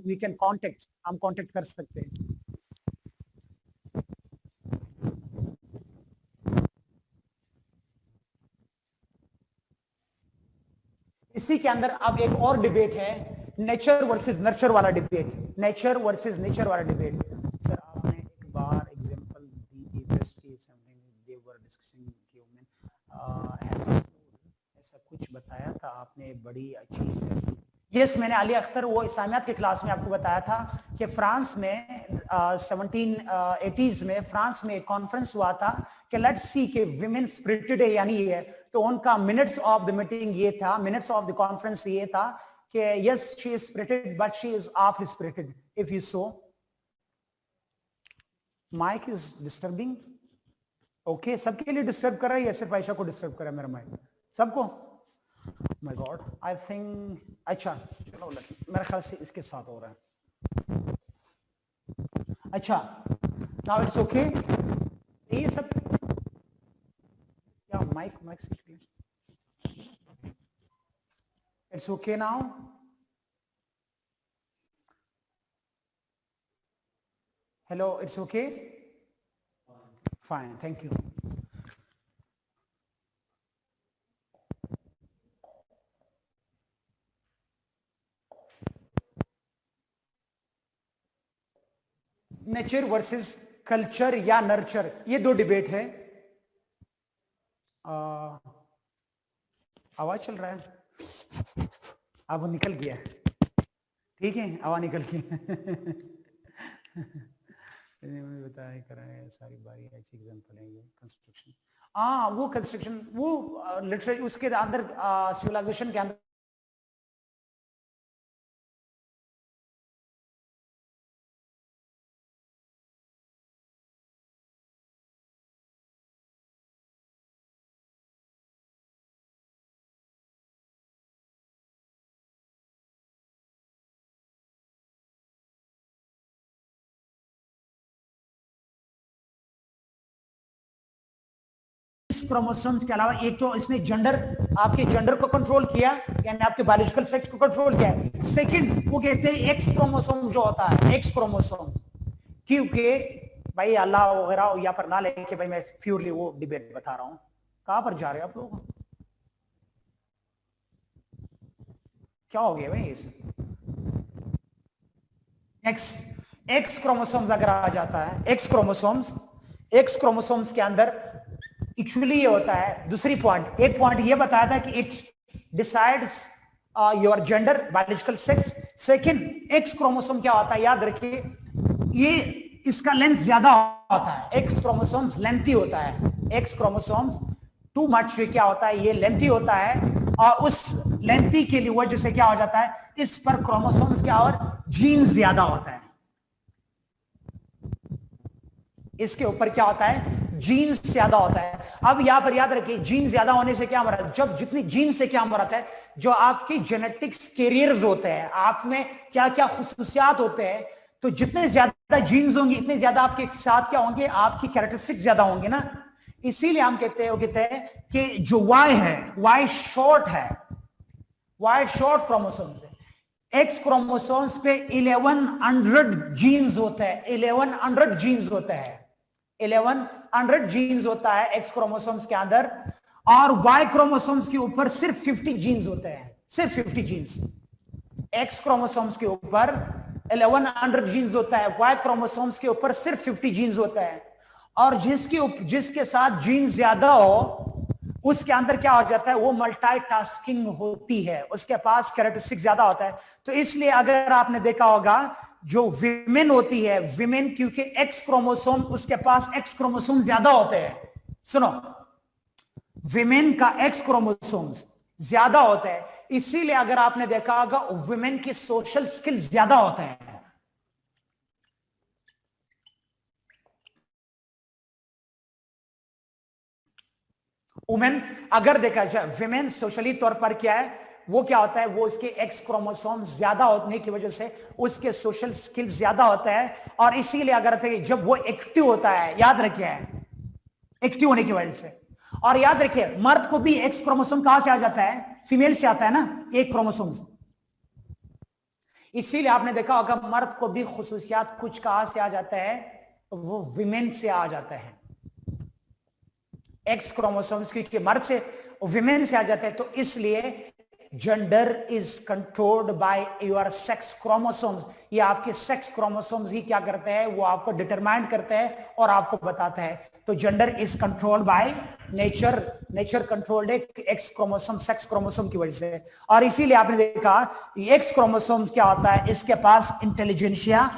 A: we can contact, हम कांटेक्ट कर सकते हैं। इसी के अंदर अब एक और डिबेट है, नेचर वर्सेस नर्चर वाला डिबेट, नेचर वर्सेस नेचर वाला डिबेट। सर आपने एक बार एग्जांपल दी थी की something they were discussing human, ऐसा कुछ बताया था आपने, बड़ी अच्छी। यस, मैंने अली अख्तर वो इस्लामियात की क्लास में आपको बताया था कि फ्रांस में 1780s में फ्रांस में एक कॉन्फ्रेंस हुआ था कि लेट्स सी कि विमेन स्पिरिटेड है या नहीं है। तो उनका मिनट्स ऑफ द मीटिंग ये था, मिनट्स ऑफ द कॉन्फ्रेंस ये था कि yes she is spirited but she is of spirited. If you so mic is disturbing, okay, सबके लिए डिस्टर्ब कर रहा है या सिर्फ आयशा को डिस्टर्ब कर रहा है मेरा माइक? सबको? माय गॉड, आई थिंक, अच्छा चलो मेरे ख्याल से इसके साथ हो रहा है। अच्छा, नाउ इट्स ओके, ये सब क्या माइक माइक से, it's okay now? Hello, it's okay, fine, thank you. Nature versus culture या नर्चर, ये दो डिबेट है। आवाज चल रहा है, अब निकल गया, ठीक है, आवाज निकल गई। बताया कराए सारी बारी, अच्छी एग्जांपल है ये कंस्ट्रक्शन। वो कंस्ट्रक्शन, वो लिटरेचर उसके अंदर सिविलाइजेशन के अंदर क्रोमोसोम्स के अलावा एक तो इसने जेंडर, आपके जेंडर को कंट्रोल किया, यानी आपके बायोलॉजिकल सेक्स को कंट्रोल किया। सेकंड वो कहते हैं एक्स क्रोमोसोम जो होता है, एक्स क्रोमोसोम, क्योंकि भाई अल्लाह वगैरह यहाँ पर ना लेके भाई मैं प्योरली वो डिबेट बता रहा हूं। कहां पर जा रहे हो आप लोग? क्या हो गया भाई इस? नेक्स्ट एक्स क्रोमोसोम्स अगर आ जाता है, एक्स क्रोमोसोम्स के अंदर एक्चुअली ये होता है, दूसरी पॉइंट, एक पॉइंट ये बताया था कि it decides your gender, biological sex. Second x chromosome क्या होता है, याद रखिए, ये इसका लेंथ ज्यादा होता है, एक्स क्रोमोसोम्स लेंथी होता है, एक्स क्रोमोसोम्स टू मच क्या होता है, ये लेंथी होता है, और उस लेंथी के लिए वजह से क्या हो जाता है, इस पर क्रोमोसोम्स क्या और जीन्स ज्यादा होता है, इसके ऊपर क्या होता है, जीन्स ज्यादा होता है। अब यहां पर याद रखिए, जीन ज्यादा होने से क्या मरता है, जब जितनी जीन से क्या मरता है, जो आपकी जेनेटिक्स कैरियर्स होते हैं, आप में क्या क्या खुसूसियात होते हैं, तो जितने ज्यादा जीन्स होंगे इतने ज्यादा आपके साथ क्या होंगे, आपकी कैरेक्टरिस्टिक्स ज्यादा होंगे ना। इसीलिए हम कहते हैं कि जो वाई है, वाई शॉर्ट है, वाई शॉर्ट क्रोमोसोम्स है। एक्स क्रोमोसोम्स पे 1100 जीन्स होते हैं, 1100 जीन्स होते हैं, 1100 जीन्स होता है एक्स क्रोमोसोम्स के अंदर, और वाई क्रोमोसोम्स के ऊपर सिर्फ 50 जीन्स होते हैं, सिर्फ 50 जीन्स। एक्स क्रोमोसोम्स के ऊपर 1100 जीन्स होता है, वाई क्रोमोसोम्स के ऊपर सिर्फ 50 जीन्स होता है, और जिसके साथ जीन्स ज्यादा हो उसके अंदर क्या हो जाता है, वो मल्टीटास्किंग होती है, उसके पास कैरेक्टरिस्टिक ज्यादा होता है। तो इसलिए अगर आपने देखा होगा, जो विमेन होती है, विमेन क्योंकि एक्स क्रोमोसोम, उसके पास एक्स क्रोमोसोम ज्यादा होते हैं, सुनो, विमेन का एक्स क्रोमोसोम्स ज्यादा होता है, इसीलिए अगर आपने देखा होगा विमेन की सोशल स्किल्स ज्यादा होते हैं। वुमेन अगर देखा जाए, विमेन सोशली तौर पर क्या है, वो क्या होता है, वो उसके एक्स क्रोमोसोम ज्यादा होने की वजह से उसके सोशल स्किल्स ज्यादा होता है, और इसीलिए अगर जब वो एक्टिव होता है, याद रखिए, एक्टिव होने की वजह से, और याद रखिए मर्द को भी एक्स क्रोमोसोम कहां से आ जाता है, फीमेल से आता है ना, एक क्रोमोसोम। इसीलिए आपने देखा होगा मर्द को भी खुसूसियात कुछ कहां से आ जाता है, वो विमेन से आ जाता है, एक्स क्रोमोसोम्स की मर्द से विमेन से आ जाते हैं। तो इसलिए gender is controlled by your sex chromosomes, ये आपके सेक्स क्रोमोसोम्स ही क्या करते हैं, वो आपको डिटरमाइन करते हैं और आपको बताते हैं। तो gender is controlled by nature, nature controlled x chromosome, sex chromosome की वजह से। और इसीलिए आपने देखा एक्स क्रोमोसोम क्या होता है, इसके पास इंटेलिजेंशिया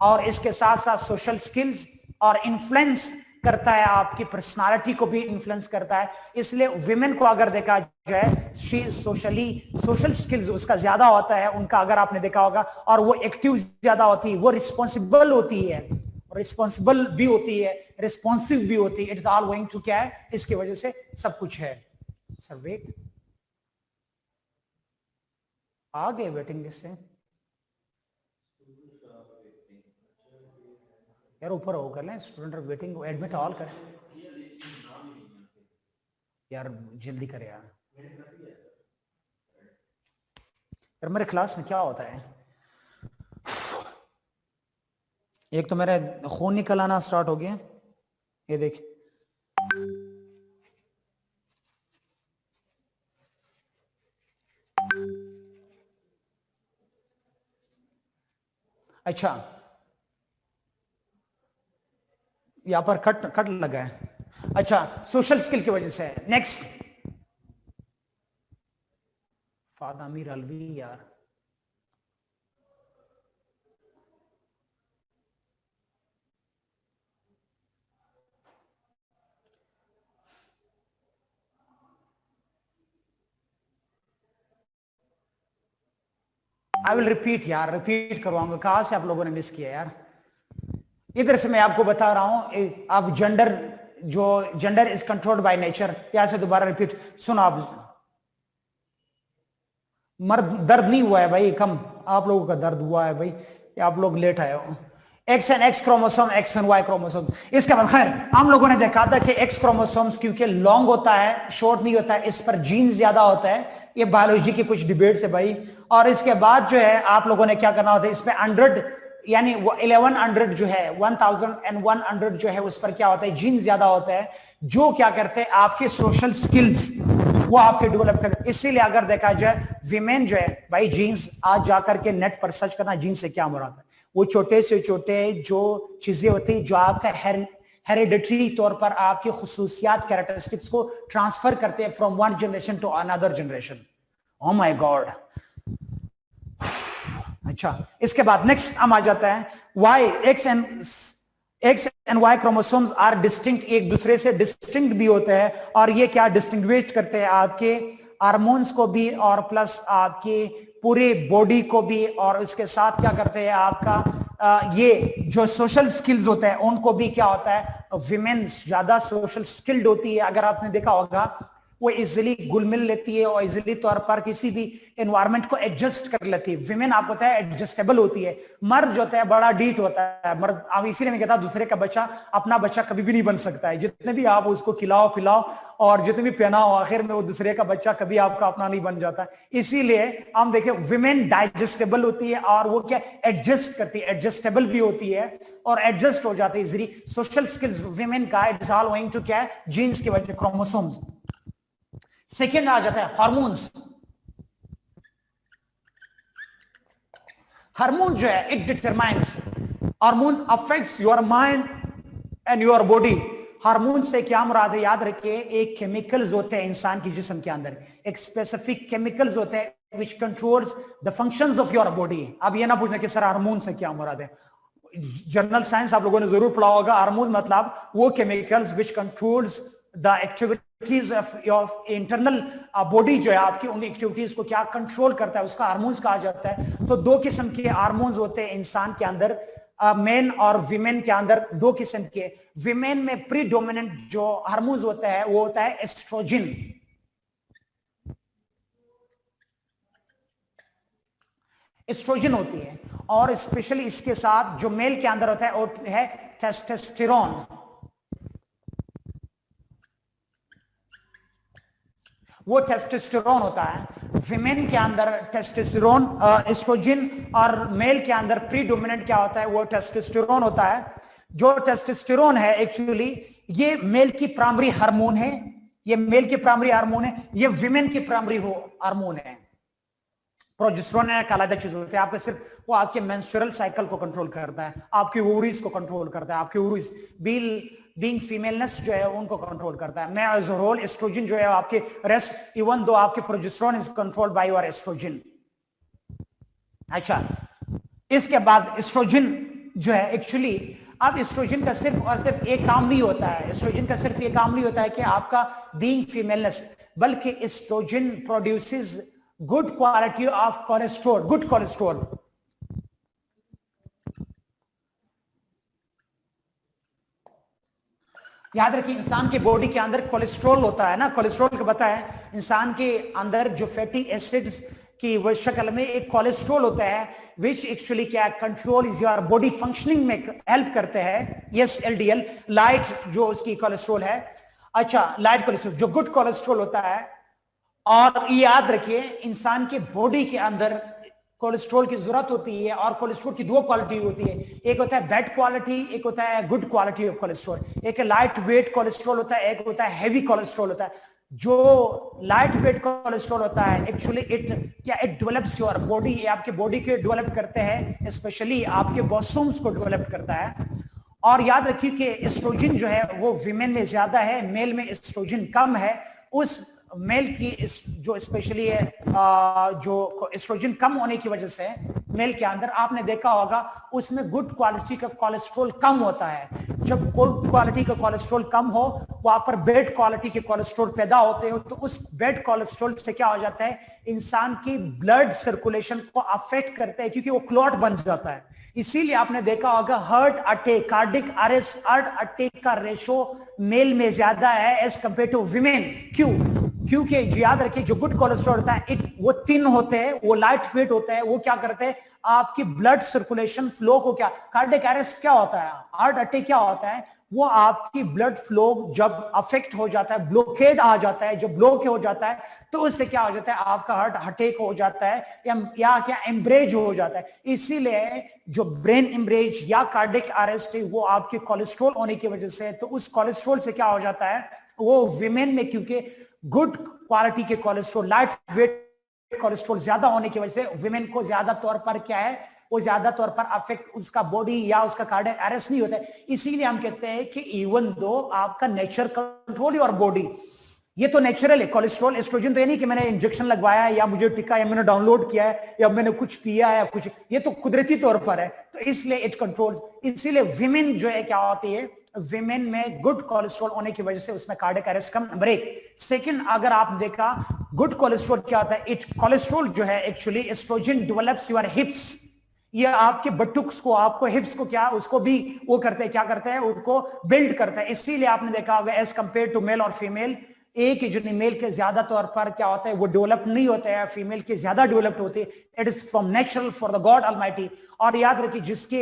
A: और इसके साथ साथ सोशल स्किल्स, और इन्फ्लुएंस करता है, आपकी पर्सनालिटी को भी इन्फ्लुएंस करता है। इसलिए विमेन को अगर देखा जाए, सोशल स्किल्स उसका ज्यादा होता है उनका, अगर आपने देखा होगा, और वो एक्टिव ज्यादा होती है, वो रिस्पॉन्सिबल होती है, रिस्पॉन्सिबल भी होती है, रिस्पॉन्सिव भी होती है। इट्स ऑल गोइंग टू क्या है, इसकी वजह से सब कुछ है। सर वेट, आ गए वेटिंग लिस्ट से यार, ऊपर हो कर लें, student of waiting admit all करें यार, जल्दी करें यार। यार मेरे क्लास में क्या होता है, एक तो मेरा खून निकल आना स्टार्ट हो गया, ये देख, अच्छा यहां पर कट लगा है, अच्छा सोशल स्किल की वजह से। नेक्स्ट फादामीर अलवी यार, आई विल रिपीट यार, रिपीट करवाऊंगा, कहां से आप लोगों ने मिस किया यार। इधर से मैं आपको बता रहा हूं, अब जेंडर, जो gender is controlled by nature, यहां से दोबारा रिपीट सुनो आप। मर्द दर्द नहीं हुआ है भाई, कम आप लोगों का दर्द हुआ है भाई, आप लोग लेट आए हो। X and X chromosome, X and Y chromosome. इसके बाद खैर हम लोगों ने देखा था कि एक्स क्रोमोसोम्स क्योंकि लॉन्ग होता है, शॉर्ट नहीं होता है, इस पर जीन ज्यादा होता है। ये बायोलॉजी की कुछ डिबेट है भाई। और इसके बाद जो है आप लोगों ने क्या करना होता है, इस पे 100 यानी 1100 जो है 1100 जो है उस पर क्या होता है, जीन ज्यादा होता है, जो क्या करते हैं आपके सोशल स्किल्स वो आपके डेवलप करते। इसीलिए अगर देखा जाए विमेन जो है भाई, जीन्स आज जाकर के नेट पर सर्च करना जीन्स से क्या मुराद है, वो छोटे से छोटे जो चीजें होती है जो आपका हेरिडिटरी तौर पर आपकी खुसूसियात कैरेक्टरिस्टिक्स को ट्रांसफर करते हैं from one generation to another generation. Oh my God. अच्छा, इसके बाद नेक्स्ट हम आ जाता है Y, X and Y chromosomes are distinct, एक दूसरे से डिस्टिंक्ट भी होते हैं। और ये क्या डिस्टिंग्विश करते हैं, आपके हार्मोन्स को भी और प्लस आपके पूरे बॉडी को भी, और उसके साथ क्या करते हैं आपका ये जो सोशल स्किल्स होते हैं उनको भी क्या होता है, विमेन ज्यादा सोशल स्किल्ड होती है। अगर आपने देखा होगा वो इजिली घुल मिल लेती है और इजिली तौर पर किसी भी एनवायरनमेंट को एडजस्ट कर लेती है। विमेन आपको पता है एडजस्टेबल होती है, मर्द जो होता है बड़ा डीट होता है। मर्द, अब इसीलिए मैं कहता दूसरे का बच्चा अपना बच्चा कभी भी नहीं बन सकता है, जितने भी आप उसको खिलाओ पिलाओ और जितने भी पहनाओ, आखिर में वो दूसरे का बच्चा कभी आपका अपना नहीं बन जाता। इसीलिए हम देखें विमेन डाइजेस्टेबल होती है और वो क्या एडजस्ट करती है, एडजस्टेबल भी होती है और एडजस्ट हो जाती है इजिली। सोशल स्किल्स विमेन का it is all owing to क्या है, जीन्स की वजह, क्रोमोसोम्स। सेकेंड आ जाता है हार्मोन्स। हार्मोन जो है it determines, hormone affects your mind and your body. Hormone से क्या मुराद है, याद रखिए एक केमिकल्स होते हैं इंसान की जिस्म के अंदर, एक स्पेसिफिक केमिकल्स होते हैं विच controls the functions of your body. अब ये ना पूछना कि सर हार्मोन से क्या मुराद है, जनरल साइंस आप लोगों ने जरूर पढ़ा होगा। हार्मोन मतलब वो chemicals which controls the activities of internal body जो है आपकी, उन एक्टिविटीज को क्या कंट्रोल करता है, उसका हार्मोन्स कहा जाता है। तो दो किस्म के हार्मोन्स होते हैं इंसान के अंदर, मेन और विमेन के अंदर दो किस्म के। विमेन में प्रीडोमिनेंट जो हार्मोन्स होता है वो होता है एस्ट्रोजन। एस्ट्रोजन होती है, और स्पेशली इसके साथ जो मेल के अंदर होता है वो है टेस्टोस्टेरोन। वो टेस्टोस्टेरोन होता है विमेन के अंदर, टेस्टोस्टेरोन एस्ट्रोजन, और मेल के अंदर प्रीडोमिनेंट क्या होता है, वो टेस्टोस्टेरोन होता है। जो टेस्टोस्टेरोन है एक्चुअली ये मेल की प्राइमरी हार्मोन है, ये मेल की प्राइमरी हार्मोन है, ये विमेन की प्राइमरी हार्मोन है। प्रोजेस्टेरोन एक अलग चीज होती है, आपके सिर्फ वो आपके मेंस्ट्रुअल साइकिल को कंट्रोल करता है, आपकी ओवरीज को कंट्रोल करता है, आपकी ओवरीज बीइंग फीमेलनेस जो है उनको कंट्रोल करता है। मैं एज अ होल एस्ट्रोजन जो है आपके रेस्ट, इवन दो आपके progesterone is controlled by your estrogen. अच्छा, इसके बाद एस्ट्रोजन जो है एक्चुअली, अब एस्ट्रोजन का सिर्फ और सिर्फ एक काम नहीं होता है, एस्ट्रोजन का सिर्फ ये काम नहीं होता है कि आपका बीइंग फीमेलनेस, बल्कि estrogen produces good quality of cholesterol, good cholesterol. याद रखिए इंसान की बॉडी के अंदर कोलेस्ट्रॉल होता है ना, कोलेस्ट्रॉल को पता है इंसान के अंदर जो फैटी एसिड्स की वो शक्ल में एक कोलेस्ट्रॉल होता है विच एक्चुअली क्या control is your body functioning में हेल्प करते हैं। यस, एलडीएल लाइट जो उसकी कोलेस्ट्रॉल है, अच्छा लाइट कोलेस्ट्रॉल जो गुड कोलेस्ट्रॉल होता है। और याद रखिए इंसान के बॉडी के अंदर कोलेस्ट्रॉल की जरूरत होती है, और कोलेस्ट्रॉल की दो क्वालिटी होती है, एक होता है बैड क्वालिटी, एक होता है गुड क्वालिटी ऑफ कोलेस्ट्रॉल। एक लाइट वेट कोलेस्ट्रॉल होता है, एक होता है हैवी कोलेस्ट्रॉल होता है। जो लाइट वेट कोलेस्ट्रॉल होता है actually it develops your body, आपके बॉडी के डेवलप करते हैं, स्पेशली आपके बॉसोम्स को डेवलप करता है। और याद रखिए कि एस्ट्रोजन जो है वो विमेन में ज्यादा है, मेल में एस्ट्रोजन कम है। उस मेल की जो स्पेशली है जो एस्ट्रोजन कम होने की वजह से मेल के अंदर आपने देखा होगा उसमें गुड क्वालिटी का कोलेस्ट्रॉल कम होता है। जब गुड क्वालिटी का कोलेस्ट्रॉल कम हो वहां पर बैड क्वालिटी के कोलेस्ट्रॉल पैदा होते हो, तो उस बैड कोलेस्ट्रॉल से क्या हो जाता है, इंसान की ब्लड सर्कुलेशन को अफेक्ट करता है, क्योंकि वो क्लॉट बन जाता है। इसीलिए आपने देखा होगा heart attack, cardiac arrest, heart attack का रेशो मेल में ज्यादा है एज कंपेयर टू विमेन। क्यों? क्योंकि याद रखिए जो गुड कोलेस्ट्रॉल होता है वो थिन होते हैं, वो लाइट वेट होता है, वो क्या करते हैं आपकी ब्लड सर्कुलेशन फ्लो को क्या, कार्डियक अरेस्ट क्या होता है, हार्ट अटैक क्या होता है, वो आपकी ब्लड फ्लो जब अफेक्ट हो जाता है, ब्लॉकेड आ जाता है, जो ब्लॉक हो जाता है तो उससे क्या हो जाता है आपका हार्ट अटैक हो जाता है या क्या एम्ब्रेज हो जाता है। इसीलिए जो ब्रेन एम्ब्रेज या कार्डियक अरेस्ट है वो आपके कोलेस्ट्रॉल होने की वजह से, तो उस कोलेस्ट्रॉल से क्या हो जाता है वो विमेन में, क्योंकि गुड क्वालिटी के कोलेस्ट्रॉल लाइट वेट कोलेस्ट्रॉल ज्यादा होने की वजह से विमेन को ज्यादा तौर पर क्या है, वो ज्यादा तौर पर अफेक्ट उसका बॉडी या उसका कार्डियक अरेस्ट नहीं होता है। इसीलिए हम कहते हैं कि इवन दो आपका नेचर कंट्रोल योर बॉडी, ये तो नेचुरल है कोलेस्ट्रॉल, एस्ट्रोजन तो ये नहीं कि मैंने इंजेक्शन लगवाया है या मुझे टिका या मैंने डाउनलोड किया है या मैंने कुछ पिया है या कुछ, ये तो कुदरती तौर पर है, तो इसलिए इट कंट्रोल्स। इसीलिए विमेन जो है क्या होती है, विमेन में गुड कोलेस्ट्रॉल होने की वजह से उसमें कार्डियक अरेस्ट कम। नंबर एक। सेकंड, अगर आप देखा गुड कोलेस्ट्रॉल क्या होता है, इट कोलेस्ट्रॉल जो है actually estrogen develops your hips, ये आपके बटुक्स को, आपको हिप्स को क्या, उसको भी वो करते हैं, क्या करते हैं, उनको बिल्ड करते हैं। इसीलिए आपने देखा होगा एज कंपेयर टू मेल और फीमेल, एक ही जो मेल के ज्यादा तौर पर क्या होता है वो डेवलप नहीं होते हैं, फीमेल के ज्यादा डेवलप्ड होते हैं। It is from natural for the God almighty. और याद रखिए जिसके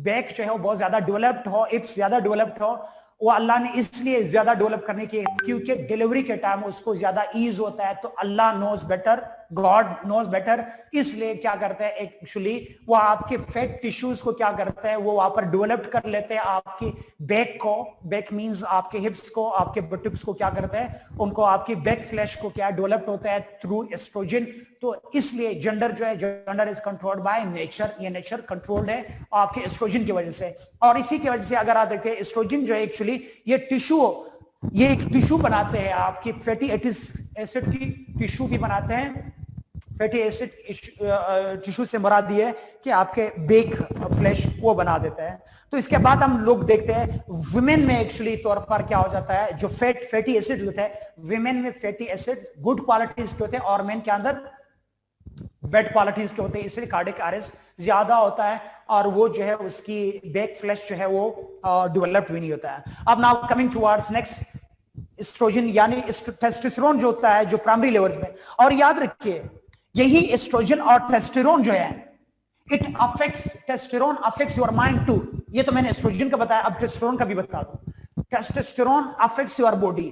A: बैक जो है वो बहुत ज्यादा डेवलप्ड हो, इट्स ज्यादा डेवलप्ड हो, वो अल्लाह ने इसलिए ज्यादा डेवलप करने के, क्योंकि डिलीवरी के टाइम उसको ज्यादा ईज होता है, तो Allah knows better, god knows better, इसलिए क्या करते हैं एक्चुअली वो आपके फैट टिश्यूज को क्या करते हैं वो वहां पर डेवलप कर लेते हैं, आपकी बैक को, बैक मींस आपके हिप्स को, आपके बटुक्स को क्या करते हैं उनको, आपकी बैक फ्लैश को क्या डेवलप होता है थ्रू एस्ट्रोजन। तो इसलिए जेंडर जो है, gender is controlled by nature, ये नेचर कंट्रोल्ड है आपके एस्ट्रोजन की वजह से। और इसी की वजह से अगर आप देखते हैं एस्ट्रोजन जो है एक्चुअली ये टिश्यू, ये एक टिश्यू बनाते हैं, आपकी फैटी एसिड की टिश्यू भी बनाते हैं। फैटी एसिड टिश्यू से मुराद ये है कि आपके बेक फ्लैश वो बना देता है। तो इसके बाद हम लोग देखते हैं विमेन में एक्चुअली तौर पर क्या हो जाता है, जो फैटी एसिड होता है विमेन में, फैटी एसिड गुड क्वालिटीज के होते हैं और मेन के अंदर बैड क्वालिटीज के होते हैं, इसलिए कार्डियक अरेस्ट ज्यादा होता है और वो जो है उसकी बैक फ्लैश जो है वो डेवलप्ड भी नहीं होता है। अब now coming towards next, estrogen यानी टेस्टोस्टेरोन जो होता है जो प्राइमरी लेवल्स में, और याद रखिए यही एस्ट्रोजन और टेस्टोस्टेरोन जो है it affects, testosterone affects your mind too. ये तो मैंने एस्ट्रोजन का बताया, अब टेस्टोस्टेरोन का भी बता दूं। Testosterone affects your body.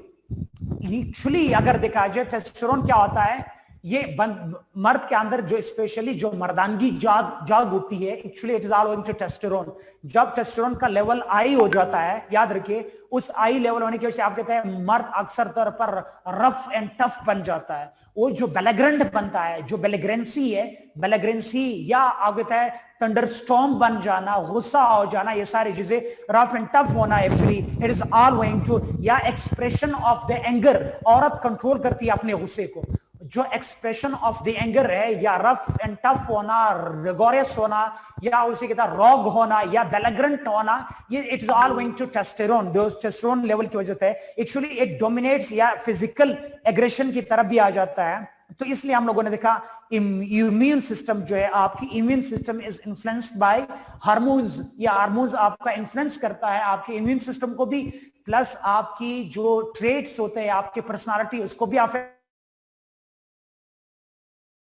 A: Actually अगर देखा जाए टेस्टोस्टेरोन क्या होता है, ये मर्द के अंदर जो स्पेशली जो मर्दानगी जाग होती है, actually it is all owing to testosterone. जब टेस्टोस्टेरोन का लेवल हाई हो जाता है, याद रखिए उस हाई लेवल होने की वजह से आप कहते हैं मर्द अक्सर तौर पर रफ एंड टफ बन जाता है, वो जो बेलेग्रेंट बनता है, जो बेलेग्रेंसी है, बेलेग्रेंसी या आप कहते हैं थंडरस्टॉर्म बन जाना, गुस्सा हो जाना, ये सारी चीजें रफ एंड टफ होना actually it is all going to, या एक्सप्रेशन ऑफ द एंगर, औरत कंट्रोल करती है अपने गुस्से को, जो एक्सप्रेशन ऑफ द एंगर है या रफ एंड टफ होना, रिगोरियस होना या उसी के साथ रॉग होना या बेलेग्रेंट होना, ये it is all going to testosterone. जो टेस्टोस्टेरोन लेवल की वजह से एक्चुअली इट डोमिनेट्स या फिजिकल एग्रेशन की तरफ भी आ जाता है। तो इसलिए हम लोगों ने देखा इम्यून सिस्टम जो है, आपकी immune system is influenced by hormones, या हार्मोन्स आपका इन्फ्लुएंस करता है आपके इम्यून सिस्टम को भी, प्लस आपकी जो ट्रेट्स होते हैं आपकी पर्सनालिटी उसको भी अफेक्ट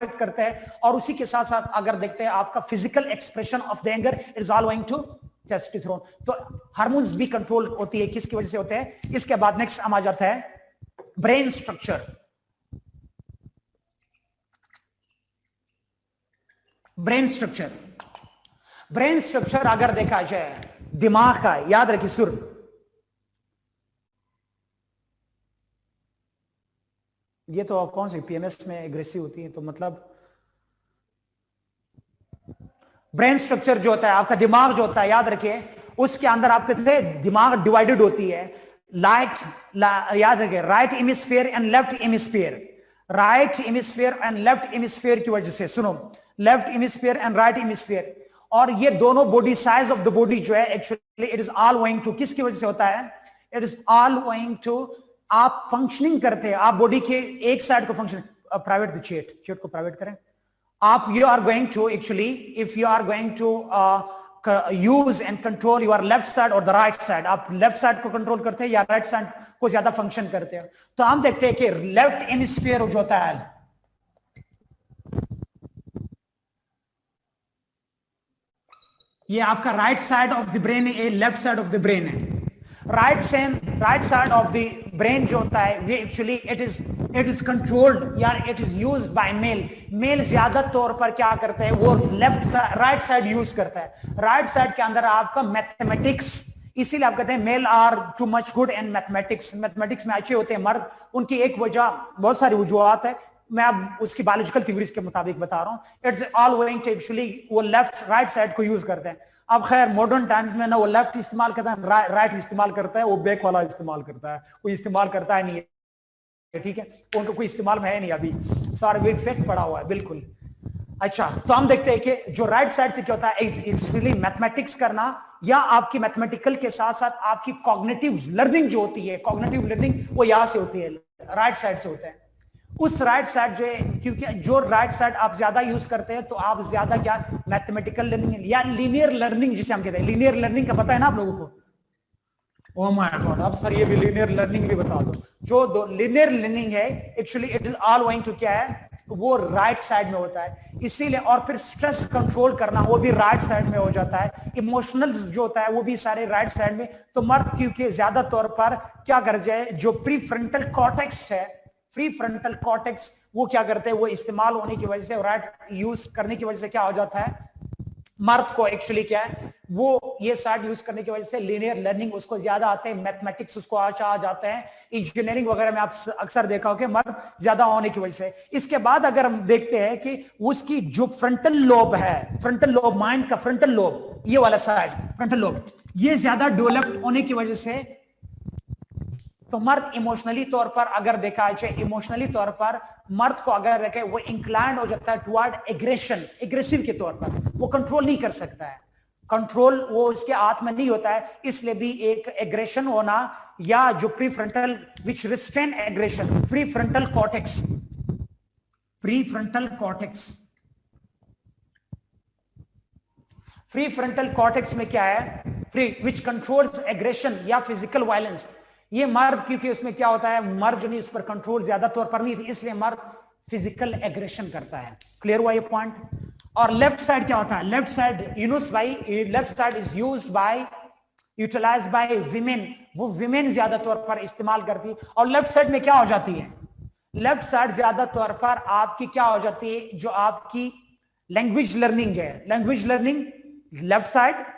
A: करते हैं। और उसी के साथ साथ अगर देखते हैं आपका physical expression of the anger is all going to testosterone. तो हार्मोन्स भी कंट्रोल होती है, किसकी वजह से होते हैं। इसके बाद नेक्स्ट आ जाता है brain structure. Brain structure, brain structure अगर देखा जाए दिमाग का, याद रखिए सुर, ये तो कौन सी पीएमएस में एग्रेसिव होती है, तो मतलब ब्रेन स्ट्रक्चर जो होता है आपका दिमाग जो होता है, याद रखिए उसके अंदर आपके दिमाग डिवाइडेड होती है, याद रखिए right hemisphere and left hemisphere, right hemisphere and left hemisphere की वजह से, सुनो, left hemisphere and right hemisphere, और ये दोनों body size of the body जो है actually it is all going to, किसकी वजह से होता है, it is all going to, आप फंक्शनिंग करते हैं, आप बॉडी के एक साइड को फंक्शन, प्राइवेट चेट को प्राइवेट करें आप, you are going to actually, if you are going to use and control your left side और द राइट साइड, आप लेफ्ट साइड को कंट्रोल करते हैं या राइट साइड को ज्यादा फंक्शन करते हैं। तो हम देखते हैं कि लेफ्ट हेमिस्फीयर जो होता है, ये आपका right side of the brain है, ये left side of the brain है। Right side of the brain जो होता है ये एक्चुअली इट इज कंट्रोल्ड या it is used by male ज्यादा तौर पर क्या करते हैं, वो राइट साइड यूज करता है। राइट साइड के अंदर आपका मैथमेटिक्स, इसीलिए आप कहते हैं male are too much good in mathematics, mathematics में अच्छे होते हैं मर्द। उनकी एक वजह, बहुत सारी वजूहत है, मैं अब उसकी बायोलॉजिकल थ्योरीज के मुताबिक बता रहा हूं। It's all going to actually वो लेफ्ट राइट साइड को यूज करते हैं। अब खैर मॉडर्न टाइम्स में ना वो लेफ्ट इस्तेमाल करता है, राइट इस्तेमाल करता है, वो बैक वाला इस्तेमाल करता है, कोई इस्तेमाल करता है नहीं है, ठीक है, उनको कोई इस्तेमाल में है नहीं अभी, सारा इफेक्ट पड़ा हुआ है बिल्कुल। अच्छा, तो हम देखते हैं कि जो राइट साइड से क्या होता है, एक्चुअली मैथमेटिक्स करना या आपकी मैथमेटिकल के साथ साथ आपकी कॉग्निटिव लर्निंग जो होती है, कॉग्निटिव लर्निंग वो यहां से होती है, राइट साइड से होता है। उस राइट साइड जो है, क्योंकि जो राइट साइड आप ज्यादा यूज करते हैं तो आप ज्यादा क्या मैथमेटिकल लर्निंग या लीनियर लर्निंग जिसे हम कहते हैं, लीनियर लर्निंग का पता है ना आप लोगों को। ओह माय गॉड, अब सर ये भी लीनियर लर्निंग भी बता दो। जो दो लीनियर लर्निंग है actually it is all going to क्या है, वो राइट साइड में होता है, इसीलिए। और फिर स्ट्रेस कंट्रोल करना वो भी राइट साइड में हो जाता है। इमोशनल जो होता है वो भी सारे राइट साइड में। तो मर्द क्योंकि ज्यादा तौर पर क्या कर जाए, जो प्री फ्रंटल कॉर्टेक्स है, प्री फ्रंटल कॉर्टेक्स वो क्या करते हैं, वो इस्तेमाल होने की वजह से, राइट यूज करने की वजह से क्या हो जाता है, मर्द को एक्चुअली क्या है, वो ये साइड यूज करने की वजह से लीनियर लर्निंग उसको ज्यादा आते हैं, मैथमेटिक्स उसको अच्छा आ जाते हैं, इंजीनियरिंग वगैरह में आप अक्सर देखा हो कि मर्द ज्यादा होने की वजह से। इसके बाद अगर हम देखते हैं कि उसकी जो फ्रंटल लोब है, फ्रंटल लोब माइंड का फ्रंटल लोब, ये वाला साइड फ्रंटल लोब, ये ज्यादा डेवलप्ड होने की वजह से तो मर्द इमोशनली तौर पर अगर देखा जाए, इमोशनली तौर पर मर्द को अगर देखे वो इंक्लाइंड हो जाता है टुवर्ड एग्रेशन, एग्रेसिव के तौर पर, वो कंट्रोल नहीं कर सकता है, कंट्रोल वो उसके हाथ में नहीं होता है। इसलिए भी एक एग्रेशन होना या जो prefrontal which restrain aggression, prefrontal cortex, prefrontal cortex, prefrontal cortex में क्या है, फ्री विच कंट्रोल्स एग्रेशन या फिजिकल वायलेंस। ये मर्द क्योंकि उसमें क्या होता है, मर्द जो नहीं उस पर कंट्रोल ज्यादा तौर पर नहीं थी, इसलिए मर्द फिजिकल एग्रेशन करता है। क्लियर हुआ ये पॉइंट। और लेफ्ट साइड क्या होता है, लेफ्ट साइड यूनुस भाई, left side is used by, utilized by women, वो विमेन ज्यादा तौर पर इस्तेमाल करती है। और लेफ्ट साइड में क्या हो जाती है, लेफ्ट साइड ज्यादा तौर पर आपकी क्या हो जाती है, जो आपकी लैंग्वेज लर्निंग है, लैंग्वेज लर्निंग लेफ्ट साइड,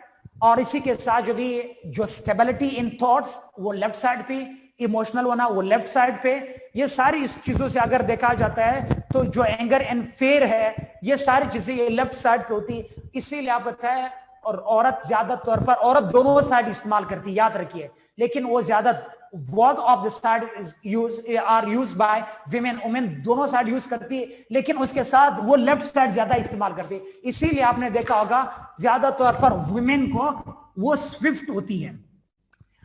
A: और इसी के साथ जो भी जो स्टेबिलिटी इन थॉट्स वो लेफ्ट साइड पे, इमोशनल होना वो लेफ्ट साइड पे। ये सारी इस चीजों से अगर देखा जाता है तो जो एंगर एंड फेयर है, ये सारी चीजें ये लेफ्ट साइड पे होती है। इसीलिए आप बताए, और औरत ज्यादा तौर पर, औरत दोनों साइड इस्तेमाल करती है, याद रखिए, लेकिन वो ज्यादा both of the side are used by women, women दोनों साइड यूज करती है, लेकिन उसके साथ वो लेफ्ट साइड ज्यादा इस्तेमाल करती है। इसीलिए आपने देखा होगा ज्यादा तौर पर वुमेन को वो स्विफ्ट होती है।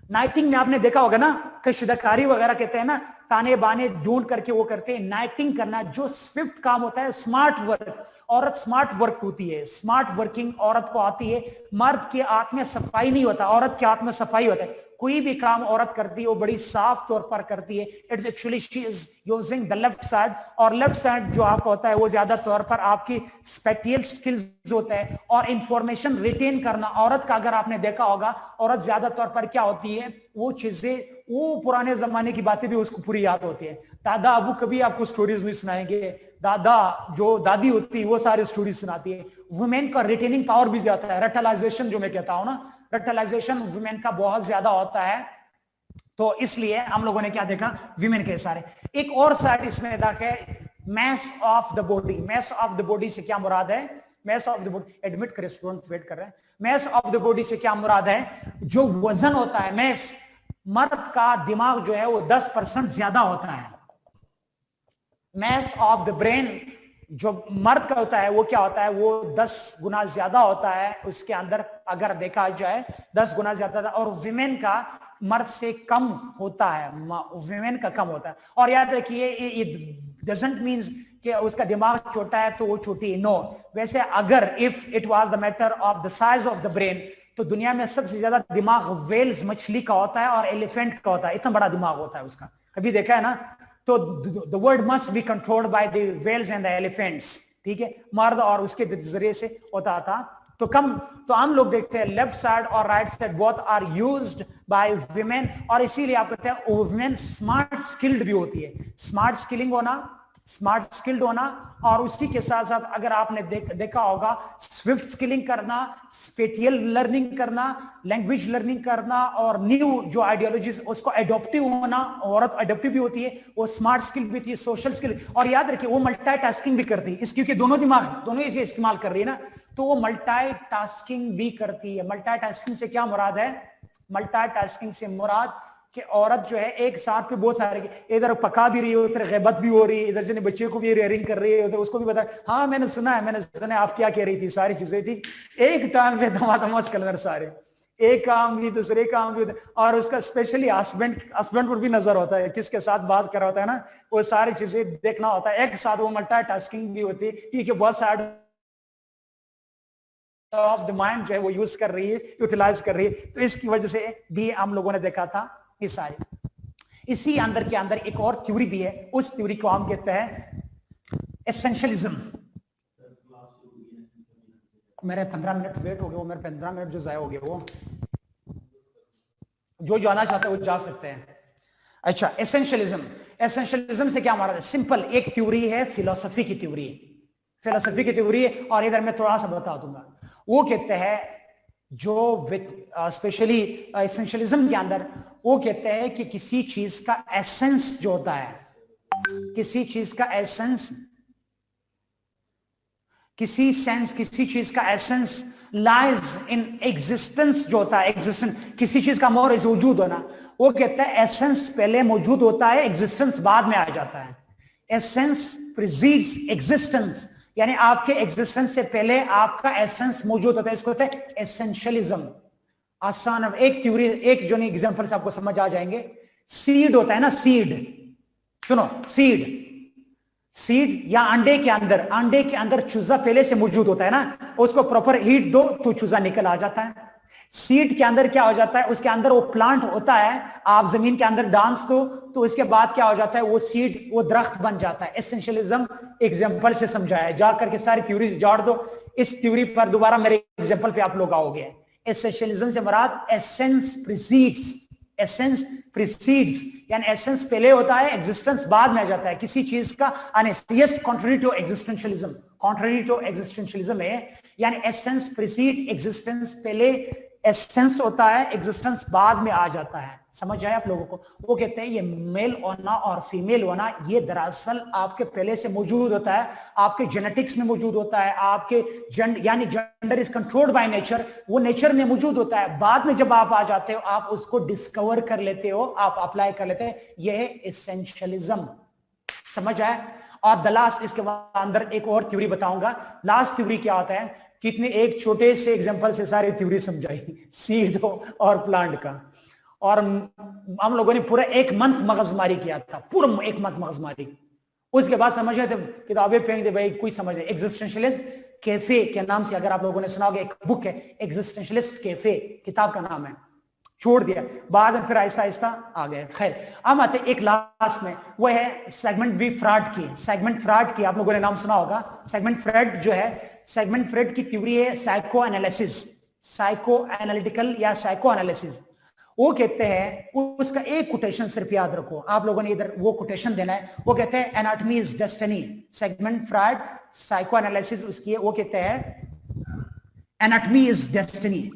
A: नाइटिंग में आपने देखा होगा ना, कशिदाकारी वगैरह कहते हैं ना, ताने बाने ढूंढ करके वो करते हैं, नाइटिंग करना जो स्विफ्ट काम होता है, स्मार्ट वर्क, औरत स्मार्ट वर्क होती है, स्मार्ट वर्किंग औरत को आती है। मर्द के हाथ में सफाई नहीं होता, औरत के हाथ में सफाई होता है। कोई भी काम औरत करती है वो बड़ी साफ तौर पर करती है। It's actually she is using the left side, और लेफ्ट साइड जो आपका होता है वो ज्यादा तौर पर आपकी स्पेटियल स्किल्स होता है और इंफॉर्मेशन रिटेन करना। औरत का अगर आपने देखा होगा, औरत ज्यादा तौर पर क्या होती है, वो चीजें, वो पुराने जमाने की बातें भी उसको पूरी याद होती है। दादा अबू कभी आपको स्टोरीज नहीं सुनाएंगे, दादा जो दादी होती है वो सारी स्टोरी सुनाती है। वुमेन का रिटेनिंग पावर भी ज्यादा है, रटलाइजेशन जो मैं कहता हूं ना, रटलाइजेशन वुमेन का बहुत ज्यादा होता है। तो इसलिए हम लोगों ने क्या देखा, विमेन के सारे। एक और साइड इसमें देखा, mass of the body. Mass of the body से क्या मुराद है, mass of the body, admit करे स्टूडेंट वेट कर रहे हैं। मैस ऑफ द बॉडी से क्या मुराद है, जो वजन होता है, मैस, मर्द का दिमाग जो है वो 10% ज्यादा होता है। मैस ऑफ द ब्रेन जो मर्द का होता है वो क्या होता है, वो 10 गुना ज्यादा होता है उसके अंदर, अगर देखा जाए 10 गुना ज्यादा। और विमेन का मर्द से कम होता है, विमेन का कम होता है। और याद रखिए डजंट मीन्स कि उसका दिमाग छोटा है तो वो छोटी है, नो। वैसे अगर if it was the matter of the size of the brain, तो दुनिया में सबसे ज्यादा दिमाग वेल्स मछली का होता है और एलिफेंट का होता है, इतना बड़ा दिमाग होता है उसका, कभी देखा है ना? तो the world must be controlled by the whales and the elephants, ठीक है, मर्द और उसके जरिए से होता था। तो हम लोग देखते हैं लेफ्ट साइड और right side both are used by women, और इसीलिए आप कहते हैं वुमेन स्मार्ट स्किल्ड भी होती है। स्मार्ट स्किल्ड होना और उसी के साथ साथ अगर आपने देखा होगा स्विफ्ट स्किलिंग करना, स्पेटियल लर्निंग करना, लैंग्वेज लर्निंग करना और न्यू जो आइडियोलॉजीज उसको एडॉप्टिव होना, औरत एडॉप्टिव भी होती है, वो स्मार्ट स्किल भी होती है, सोशल स्किल। और याद रखिए वो मल्टीटास्किंग भी करती है, इस क्योंकि दोनों दिमाग दोनों इसे इस्तेमाल कर रही है ना, तो वो मल्टीटास्किंग भी करती है। मल्टीटास्किंग से क्या मुराद है? मल्टीटास्किंग से मुराद कि औरत जो है एक साथ पे बहुत सारे, इधर पका भी रही है, उधर गैबत भी हो रही है, इधर से बच्चे को भी रेयरिंग कर रही है, उधर उसको भी बता, हाँ मैंने सुना है आप क्या कह रही थी, सारी चीजें ठीक एक टाइम पे धमाधमास कलर सारे, एक काम भी दूसरे काम भी, और उसका स्पेशली हस्बैंड पर भी नजर होता है, किसके साथ बात कर रहा होता है ना, वो सारी चीजें देखना होता है एक साथ, वो मल्टीटास्किंग भी होती है, क्योंकि बहुत सारे ऑफ द माइंड जो है वो यूज कर रही है, यूटिलाइज कर रही है। तो इसकी वजह से भी हम लोगों ने देखा था ये सारे। इसी अंदर के अंदर एक और थ्योरी भी है, उस थ्योरी को हम कहते हैं एसेंशियलिज्म। मेरे 15 मिनट वेट हो गए, वो मेरे 15 मिनट जो जाया हो गए, वो जो जाना चाहते हैं वो जा सकते हैं। अच्छा, एसेंशियलिज्म से क्या हमारा है? सिंपल एक थ्योरी है, फिलोसफी की थ्योरी है, और इधर मैं थोड़ा सा बता दूंगा। वो कहते हैं जो स्पेशली एसेंशियलिज्म के अंदर वो कहते हैं कि किसी चीज का एसेंस जो होता है, किसी चीज का एसेंस लाइज इन एग्जिस्टेंस जो होता है, एग्जिस्टेंस किसी चीज का मौजूद होना, वो कहता है एसेंस पहले मौजूद होता है, एग्जिस्टेंस बाद में आ जाता है। एसेंस प्रीसीड्स एग्जिस्टेंस, यानी आपके एग्जिस्टेंस से पहले आपका एसेंस मौजूद होता है, इसको कहते हैं एसेंशियलिज्म। आसान है, एक थ्योरी, एक जो एग्जांपल से आपको समझ आ जाएंगे। सीड होता है ना, सीड, सुनो, सीड या अंडे के अंदर चूजा पहले से मौजूद होता है ना, उसको प्रॉपर हीट दो तो चूजा निकल आ जाता है। सीड के अंदर क्या हो जाता है? उसके अंदर वो प्लांट होता है, आप जमीन के अंदर डांस दो तो इसके बाद क्या हो जाता है? वो सीड, वो दरख्त बन जाता है। एसेंशियलिज्म एग्जांपल से समझाया, जा करके सारी थ्योरीज जोड़ दो, इस थ्योरी पर दोबारा मेरे एग्जांपल पे आप लोग आओगे। एसेंशियलिज्म से मुराद एसेंस प्रीसीड्स, यानी एसेंस पहले होता है, एग्जिस्टेंस बाद में आ जाता है किसी चीज का। यस, कॉन्ट्ररी टू एग्जिस्टेंशियलिज्म है, यानी एसेंस प्रीसीड एग्जिस्टेंस, पहले एसेंस होता है, एग्जिस्टेंस बाद में आ जाता है। समझ आए आप लोगों को? वो कहते हैं ये मेल होना और फीमेल होना ये दरअसल आपके पहले से मौजूद होता है, आपके जेनेटिक्स में मौजूद होता है, आपके यानी gender is controlled by nature, वो नेचर में मौजूद होता है। बाद में जब आप आ जाते हो, आप उसको डिस्कवर कर लेते हो, आप अप्लाई कर लेते हैं, ये है एसेंशियलिज्म। समझ आए? और द लास्ट, इसके अंदर एक और थ्योरी बताऊंगा। लास्ट थ्योरी क्या होता है? कितने एक छोटे से एग्जांपल से सारी थ्योरी समझाई, सीड और प्लांट का। और हम लोगों ने पूरा 1 मंथ मगजमारी किया था, पूरा 1 मंथ मगजमारी। उसके बाद समझ रहे थे, किताबें फेंक दे भाई, कोई समझ नहीं। एग्जिस्टेंशियलिस्ट कैफे के नाम से अगर आप लोगों ने सुना होगा, एक बुक है एग्जिस्टेंशियलिस्ट कैफे, किताब का नाम है, छोड़ दिया बाद में, फिर आहिस्ता आहिस्ता आ गए। खैर, अब आते एक लास्ट में, वो है सेगमेंट फ्रॉड की आप लोगों ने नाम सुना होगा। सेगमेंट फ्रॉड जो है, सेगमेंट फ्रॉड की थ्योरी है साइको एनालिटिकल या साइको एनालिसिस। वो कहते हैं, उसका एक कोटेशन सिर्फ याद रखो, आप लोगों ने इधर वो कोटेशन देना है। वो कहते हैं anatomy is destiny. Segment fraud psycho analysis उसकी है, वो कहते हैं एनाटॉमी इज डेस्टिनी।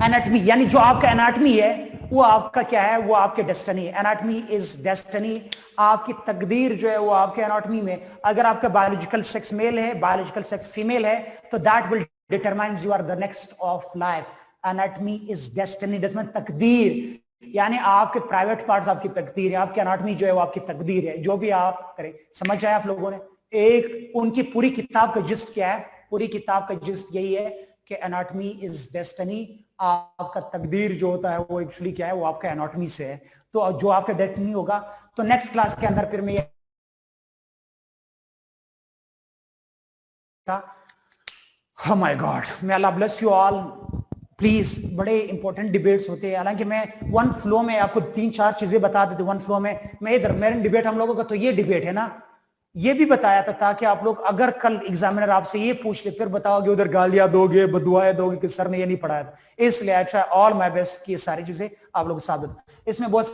A: एनाटॉमी यानी जो आपका एनाटॉमी है वो आपका क्या है? वो आपके डेस्टिनी। एनाटॉमी इज डेस्टिनी, आपकी तकदीर जो है वो आपके एनाटॉमी में। अगर आपका बायोलॉजिकल सेक्स मेल है, बायोलॉजिकल सेक्स फीमेल है, तो that will determines you are the next of life. Anatomy is destiny, तकदीर, यानी आपके प्राइवेट पार्ट्स आपकी तकदीर है, आपकी एनाटॉमी जो है वो आपकी तकदीर है, जो भी आप करें। समझ आए आप लोगों ने? एक उनकी पूरी किताब का जिस्ट क्या है? पूरी किताब का जिस्ट यही है कि एनाटॉमी इज डेस्टिनी, आपका तकदीर जो होता है वो एक्चुअली क्या है? वो आपका एनाटॉमी से है। तो जो आपके डायरेक्ट नहीं होगा, तो नेक्स्ट क्लास के अंदर फिर मैं oh my God, may Allah bless you all. Please, बड़े इंपॉर्टेंट डिबेट्स होते हैं, हालांकि मैं वन फ्लो में आपको 3-4 चीजें बता देते वन फ्लो में। मैं इधर मेरे डिबेट हम लोगों का तो ये डिबेट है ना, ये भी बताया था ताकि आप लोग अगर कल एग्जामिनर आपसे ये पूछ ले फिर बताओगे उधर गालियां दोगे, बदुआएं दोगे कि सर ने ये नहीं पढ़ाया था। इसलिए I try all my best कि ये सारी चीजें आप लोग साबित। इसमें बहुत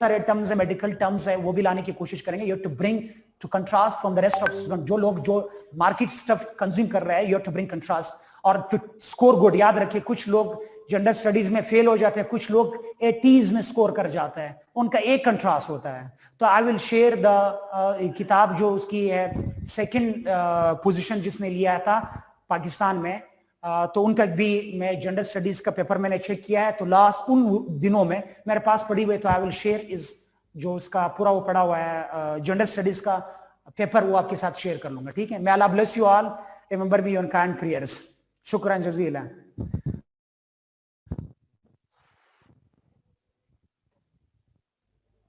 A: सारे टर्म्स है, मेडिकल टर्म्स है, वो भी लाने की कोशिश करेंगे। You have to bring to contrast from the rest of student. जो लोग जो मार्केट स्टफ कंज्यूम कर रहे हैं, you have to bring contrast और टू स्कोर गुड। याद रखिए, कुछ लोग जेंडर स्टडीज में फेल हो जाते हैं, कुछ लोग 80s में स्कोर कर जाते हैं, उनका एक कंट्रास्ट होता है। तो आई विल शेयर द किताब जो उसकी है सेकंड पोजीशन जिसने लिया था पाकिस्तान में, तो उनका भी मैं जेंडर स्टडीज का पेपर मैंने चेक किया है, तो लास्ट उन दिनों में मेरे पास पड़ी हुई, तो आई विल शेयर इज जो उसका पूरा वो पड़ा हुआ है जेंडर स्टडीज का पेपर, वो आपके साथ शेयर कर लूंगा। ठीक है, may Allah bless you all, remember me on kind prayers। शुक्रान Jazila.